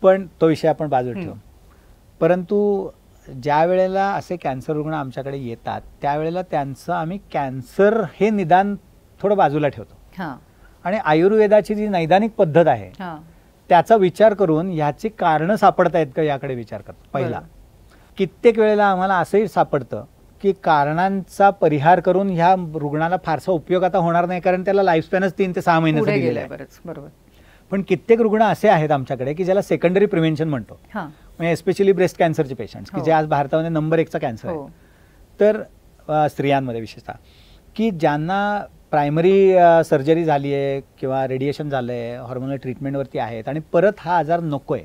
पण तो विषय आपण बाजूला ठेवू. परंतु ज्या वेळेला असे कॅन्सर रुग्ण आमच्याकडे येतात त्यावेळेला त्यांचं आम्ही कॅन्सर हे निदान थोडं बाजूला ठेवतो आणि आयुर्वेदाची जी नैदानिक पद्धत आहे त्याचा विचार करून ह्याची कारणं सापडतायत का याकडे विचार करतो पहिला. कित्येक वेळेला आम्हाला असंही सापडतं की कारणांचा परिहार करून ह्या रुग्णाला फारसा उपयोग आता होणार नाही, कारण त्याला लाईफस्पॅनच 3 ते 6 महिन्याचा दिलेला आहे. बरोबर. पण कित्येक रुग्ण असे आहेत आमच्याकडे की ज्याला सेकंडरी प्रिव्हेन्शन म्हणतो, म्हणजे एस्पेशली ब्रेस्ट कॅन्सरचे पेशंट्स की जे आज भारतामध्ये नंबर 1चा कॅन्सर आहे. तर स्त्रियांमध्ये विशेषतः की ज्यांना प्रायमरी सर्जरी झाली आहे किंवा रेडिएशन झालं आहे, हॉर्मोनल ट्रीटमेंटवरती आहेत आणि परत हा आजार नकोय,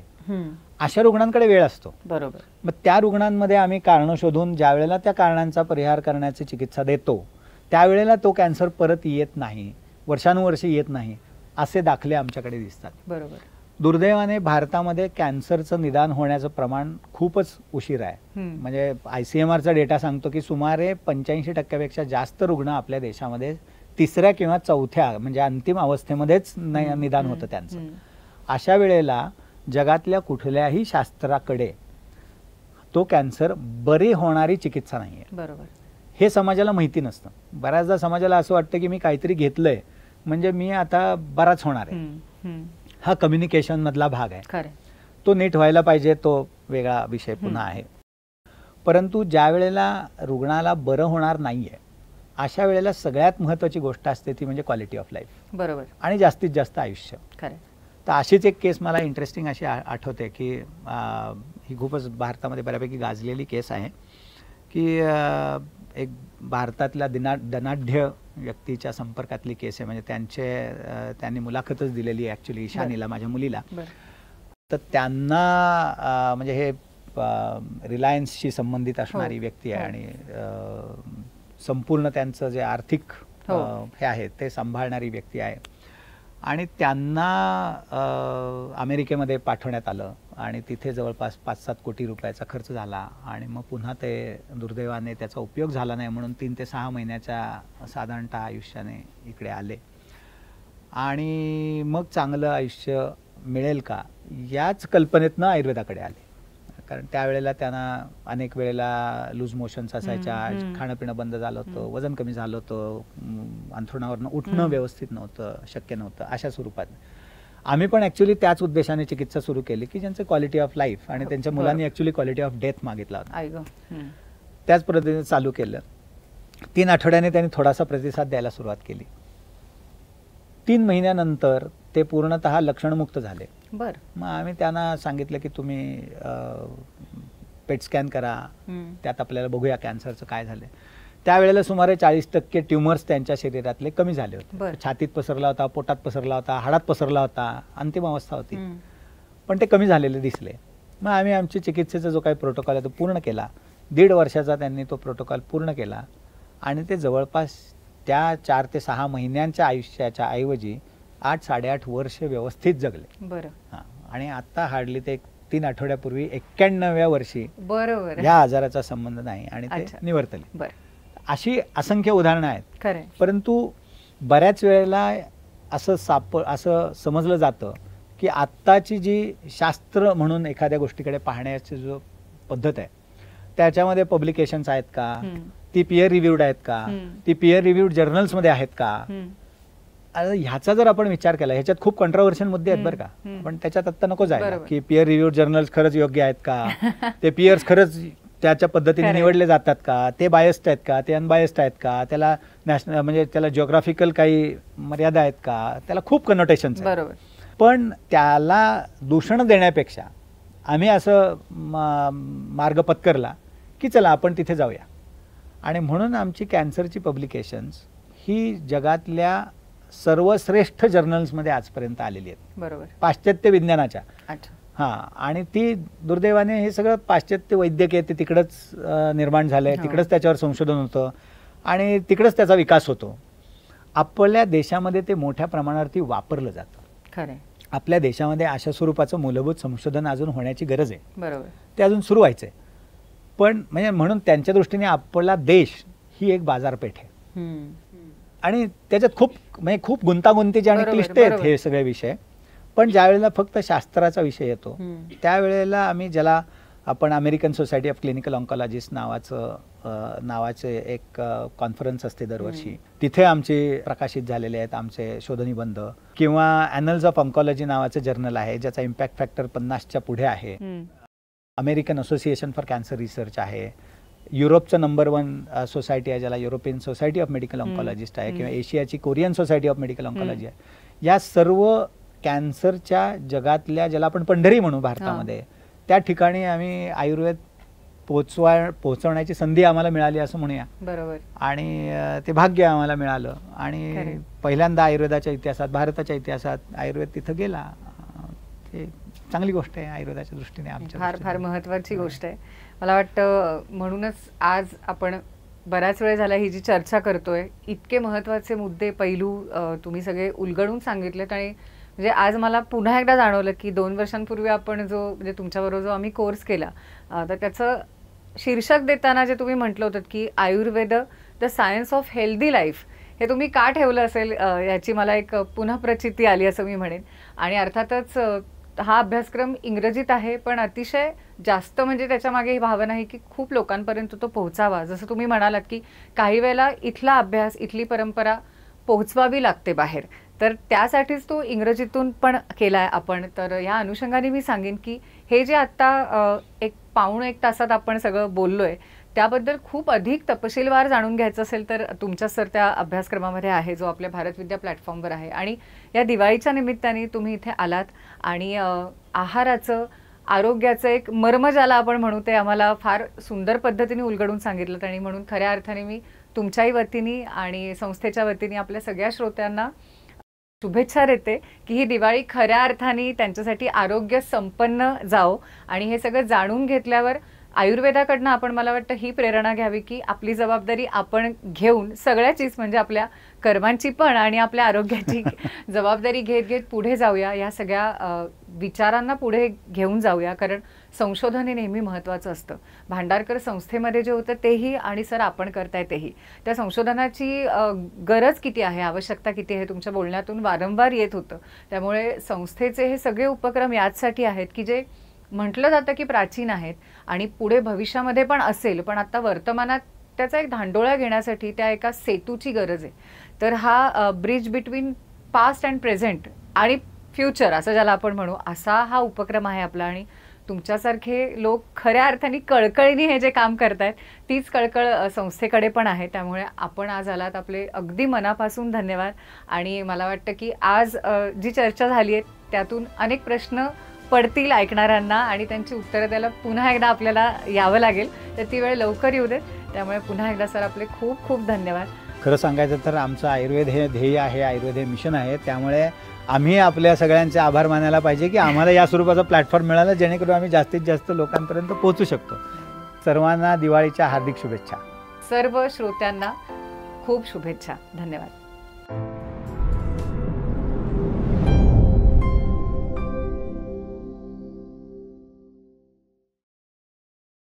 अशा रुग्णांकडे वेळ असतो. बरोबर. मग त्या रुग्णांमध्ये आम्ही कारणं शोधून ज्या वेळेला त्या कारणांचा परिहार करण्याची चिकित्सा देतो त्यावेळेला तो कॅन्सर परत येत नाही, वर्षानुवर्षे येत नाही, असे दाखले आमच्याकडे दिसतात. बरोबर. दुर्दैवाने भारतामध्ये कॅन्सरचं निदान होण्याचं प्रमाण खूपच उशीर आहे. म्हणजे ICMRचा डेटा सांगतो की सुमारे 85% जास्त रुग्ण आपल्या देशामध्ये 3ऱ्या किंवा 4थ्या म्हणजे अंतिम अवस्थेमध्येच निदान होतं त्यांचं. अशा वेळेला जगातल्या कुठल्याही शास्त्राकडे तो कॅन्सर बरी होणारी चिकित्सा नाही आहे. बरोबर. हे समाजाला माहिती नसतं. बऱ्याचदा समाजाला असं वाटतं की मी काहीतरी घेतलंय म्हणजे मी आता बराच होणार आहे. हा कम्युनिकेशन मधला भाग आहे, तो नीट व्हायला पाहिजे, तो वेगळा विषय पुन्हा आहे. परंतु ज्या वेळेला रुग्णाला बरं होणार नाहीये अशा वेळेला सगळ्यात महत्त्वाची गोष्ट असते ती म्हणजे क्वालिटी ऑफ लाईफ. बरोबर. आणि जास्तीत जास्त आयुष्य. तर अशीच एक केस मला इंटरेस्टिंग अशी आठवते की ही खूपच भारतामध्ये बऱ्यापैकी गाजलेली केस आहे की एक भारतातल्या धनाढ्य व्यक्तीच्या संपर्कातली केस आहे. म्हणजे त्यांनी मुलाखतच दिलेली आहे ॲक्च्युली ईशानीला, माझ्या मुलीला. तर त्यांना म्हणजे हे रिलायन्सशी संबंधित असणारी व्यक्ती आहे आणि संपूर्ण त्यांचं जे आर्थिक हे आहे ते सांभाळणारी व्यक्ती आहे. आणि त्यांना अमेरिकेमध्ये पाठवण्यात आलं आणि तिथे जवळपास 5-7 कोटी रुपयाचा खर्च झाला आणि मग पुन्हा ते दुर्दैवाने त्याचा उपयोग झाला नाही म्हणून 3 ते 6 महिन्याच्या साधारणतः आयुष्याने इकडे आले. आणि मग चांगलं आयुष्य मिळेल का याच कल्पनेतनं आयुर्वेदाकडे आले, कारण त्यावेळेला त्यांना अनेक वेळेला लूज मोशन्स असायच्या, खाणं पिणं बंद झालं होतं, वजन कमी झालं होतं, अंथरुणावरनं उठणं व्यवस्थित नव्हतं, शक्य नव्हतं, अशा स्वरूपात. आम्ही पण ॲक्च्युली त्याच उद्देशाने चिकित्सा सुरू केली की ज्यांचं क्वालिटी ऑफ लाईफ आणि त्यांच्या मुलांनी ॲक्च्युली क्वालिटी ऑफ डेथ मागितला होता. त्याच पद्धतीने चालू केलं. 3 आठवड्याने त्यांनी थोडासा प्रतिसाद द्यायला सुरुवात केली. 3 महिन्यानंतर ते पूर्णतः लक्षणमुक्त झाले. मग आम्ही त्यांना सांगितलं की तुम्ही पेट स्कॅन करा, त्यात आपल्याला बघूया कॅन्सरचं काय झालं. त्यावेळेला सुमारे 40% ट्युमर्स त्यांच्या शरीरातले कमी झाले होते. छातीत पसरला होता, पोटात पसरला होता, हाडात पसरला होता, अंतिम अवस्था होती, पण ते कमी झालेले दिसले. मग आम्ही आमची चिकित्सेचा जो काही प्रोटोकॉल आहे तो पूर्ण केला. 1.5 वर्षाचा त्यांनी तो प्रोटोकॉल पूर्ण केला आणि ते जवळपास त्या 4 ते 6 महिन्यांच्या आयुष्याच्या ऐवजी 8-8.5 वर्ष व्यवस्थित जगले. आणि आता हार्डली ते 3 आठवड्यापूर्वी 91व्या वर्षी बरोबर या आजाराचा संबंध नाही आणि ते निवर्तले. अशी असंख्य उदाहरणं आहेत. खरं. परंतु बऱ्याच वेळेला असं समजलं जातं की आत्ताची जी शास्त्र म्हणून एखाद्या गोष्टीकडे पाहण्याची जो पद्धत आहे त्याच्यामध्ये पब्लिकेशन्स आहेत का, ती पियर रिव्ह्यूड आहेत का, ती पियर रिव्ह्यूड जर्नल्समध्ये आहेत का, ह्याचा जर आपण विचार केला, ह्याच्यात खूप कॉन्ट्रोवर्शियल मुद्दे आहेत बरं का, पण त्याच्यात आत्ता नको जायला की पियर रिव्ह्यूड जर्नल्स खरंच योग्य आहेत का, ते पियर्स खरंच त्याच्या पद्धतीने निवडले जातात का, ते बायस्ड आहेत का, ते अनबायस्ड आहेत का, त्याला नॅशनल म्हणजे त्याला जिओग्राफिकल काही मर्यादा आहेत का, त्याला खूप कनोटेशन्स आहेत. पण त्याला दूषण देण्यापेक्षा आम्ही असं मार्ग पत्करला की चला आपण तिथे जाऊया. आणि म्हणून आमची कॅन्सरची पब्लिकेशन्स ही जगातल्या सर्वश्रेष्ठ जर्नल्समध्ये आजपर्यंत आलेली आहेत. बरोबर. पाश्चात्य विज्ञानाच्या. हां. आणि ती दुर्दैवाने हे सगळं पाश्चात्य वैद्यकीय ते तिकडंच निर्माण झालंय, तिकडंच त्याच्यावर संशोधन होतं आणि तिकडंच त्याचा विकास होतो. आपल्या देशामध्ये ते मोठ्या प्रमाणावरती वापरलं जातं. खरं. आपल्या देशामध्ये अशा स्वरूपाचं मूलभूत संशोधन अजून होण्याची गरज आहे. बरोबर. ते अजून सुरू व्हायचंय. पण म्हणजे म्हणून त्यांच्या दृष्टीने आपला देश ही एक बाजारपेठ आहे आणि त्याच्यात खूप गुंतागुंतीचे आणि क्लिष्ट आहेत हे सगळे विषय. पण ज्या वेळेला फक्त शास्त्राचा विषय येतो त्यावेळेला आम्ही ज्याला आपण American society of clinical oncologist नावाचे एक कॉन्फरन्स असते दरवर्षी, तिथे आमचे प्रकाशित झालेले आहेत आमचे शोधनिबंध, किंवा ॲनल्स ऑफ ऑन्कॉलॉजी नावाचं जर्नल आहे ज्याचा इम्पॅक्ट फॅक्टर 50च्या पुढे आहे. American Association for Cancer Research आहे. युरोपचं नंबर 1 सोसायटी आहे ज्याला European Society of Medical Oncologist आहे, किंवा एशियाची Korean Society of Medical Oncology आहे. या सर्व कॅन्सरच्या जगातल्या ज्याला आपण पंढरी म्हणू भारतामध्ये, त्या ठिकाणी आम्ही आयुर्वेद पोहोचवण्याची संधी आम्हाला मिळाली असं म्हणूया. बरोबर. आणि ते भाग्य आम्हाला मिळालं आणि पहिल्यांदा आयुर्वेदाच्या इतिहासात, भारताच्या इतिहासात आयुर्वेद तिथं गेला. ते चांगली गोष्ट आहे आयुर्वेदाच्या दृष्टीने, आमच्या फार फार महत्वाची गोष्ट आहे. मला वाटतं म्हणूनच आज आपण बराच वेळ झाला ही जी चर्चा करतोय, इतके महत्वाचे मुद्दे, पैलू तुम्ही सगळे उलगडून सांगितलेत. आणि म्हणजे आज मला पुन्हा एकदा जाणवलं की 2 वर्षांपूर्वी आपण म्हणजे तुमच्याबरोबर जो आम्ही कोर्स केला, तर त्याचं शीर्षक देताना जे तुम्ही म्हटलं होतं की Ayurveda the science of healthy life, हे तुम्ही का ठेवलं असेल याची मला एक पुन्हा प्रचिती आली असं मी म्हणेन. आणि अर्थातच हा अभ्यासक्रम इंग्रजीत आहे, पण अतिशय जास्त म्हणजे त्याच्या मागे ही भावना आहे की खूप लोकांपर्यंत तो पोहोचावा. जसं तुम्ही म्हणालात की काही वेळेला इथला अभ्यास, इथली परंपरा पोहोचवावी लागते बाहेर, तर त्यासाठीच तो इंग्रजीतून पण केलाय आपण. तर या अनुषंगाने मी सांगेन की हे जे आत्ता एक पाऊण 1 तासात आपण सगळं बोललोय त्याबद्दल खूप अधिक तपशीलवार जाणून घ्यायचं असेल तर तुमच्या सर त्या अभ्यासक्रमामध्ये आहे जो आपल्या भारत विद्या प्लॅटफॉर्मवर आहे. आणि या दिवाळीच्या निमित्ताने तुम्ही इथे आलात आणि आहाराचं, आरोग्याचं एक मर्म ज्याला आपण म्हणू ते आम्हाला फार सुंदर पद्धतीने उलगडून सांगितलं. आणि म्हणून खऱ्या अर्थाने मी तुमच्याही वतीने आणि संस्थेच्या वतीने आपल्या सगळ्या श्रोत्यांना शुभेच्छा देते की ही दिवाळी खऱ्या अर्थाने त्यांच्यासाठी आरोग्य संपन्न जाओ. आणि हे सगळं जाणून घेतल्यावर आयुर्वेदाकडनं आपण, मला वाटतं, ही प्रेरणा घ्यावी की आपली जबाबदारी आपण घेऊन सगळ्याचीच, म्हणजे आपल्या कर्मांची पण आणि आपल्या आरोग्याची जबाबदारी घेत घेत पुढे जाऊया. या सगळ्या विचारांना पुढे घेऊन जाऊया, कारण संशोधन हे नेहमी महत्त्वाचं असतं. भांडारकर संस्थेमध्ये जे होतं तेही आणि सर आपण करताय तेही, त्या संशोधनाची गरज किती आहे, आवश्यकता किती आहे, तुमच्या बोलण्यातून वारंवार येत होतं. त्यामुळे संस्थेचे हे सगळे उपक्रम याचसाठी आहेत की जे म्हटलं जातं की प्राचीन आहेत आणि पुढे भविष्यामध्ये पण असेल, पण आता वर्तमानात त्याचा एक धांडोळा घेण्यासाठी त्या एका सेतूची गरज आहे. तर हा bridge between past and present आणि फ्युचर असं ज्याला आपण म्हणू, असा हा उपक्रम आहे आपला. आणि तुमच्यासारखे लोक खऱ्या अर्थाने कळकळीने हे जे काम करतायत तीच कळकळ संस्थेकडे पण आहे. त्यामुळे आपण आज आलात, आपले अगदी मनापासून धन्यवाद. आणि मला वाटतं की आज जी चर्चा झाली आहे त्यातून अनेक प्रश्न पडतील ऐकणाऱ्यांना आणि त्यांची उत्तरं द्यायला पुन्हा एकदा आपल्याला यावं लागेल, तर ती वेळ लवकर येऊ देत. त्यामुळे पुन्हा एकदा सर आपले खूप खूप धन्यवाद. खरं सांगायचं तर आमचं आयुर्वेद हे ध्येय आहे, आयुर्वेद हे मिशन आहे. त्यामुळे आम्ही आपल्या सगळ्यांचे आभार मानायला पाहिजे की आम्हाला या स्वरूपाचा प्लॅटफॉर्म मिळाला जेणेकरून आम्ही जास्तीत जास्त लोकांपर्यंत पोहोचू शकतो. सर्वांना दिवाळीच्या हार्दिक शुभेच्छा. सर्व श्रोत्यांना खूप शुभेच्छा. धन्यवाद.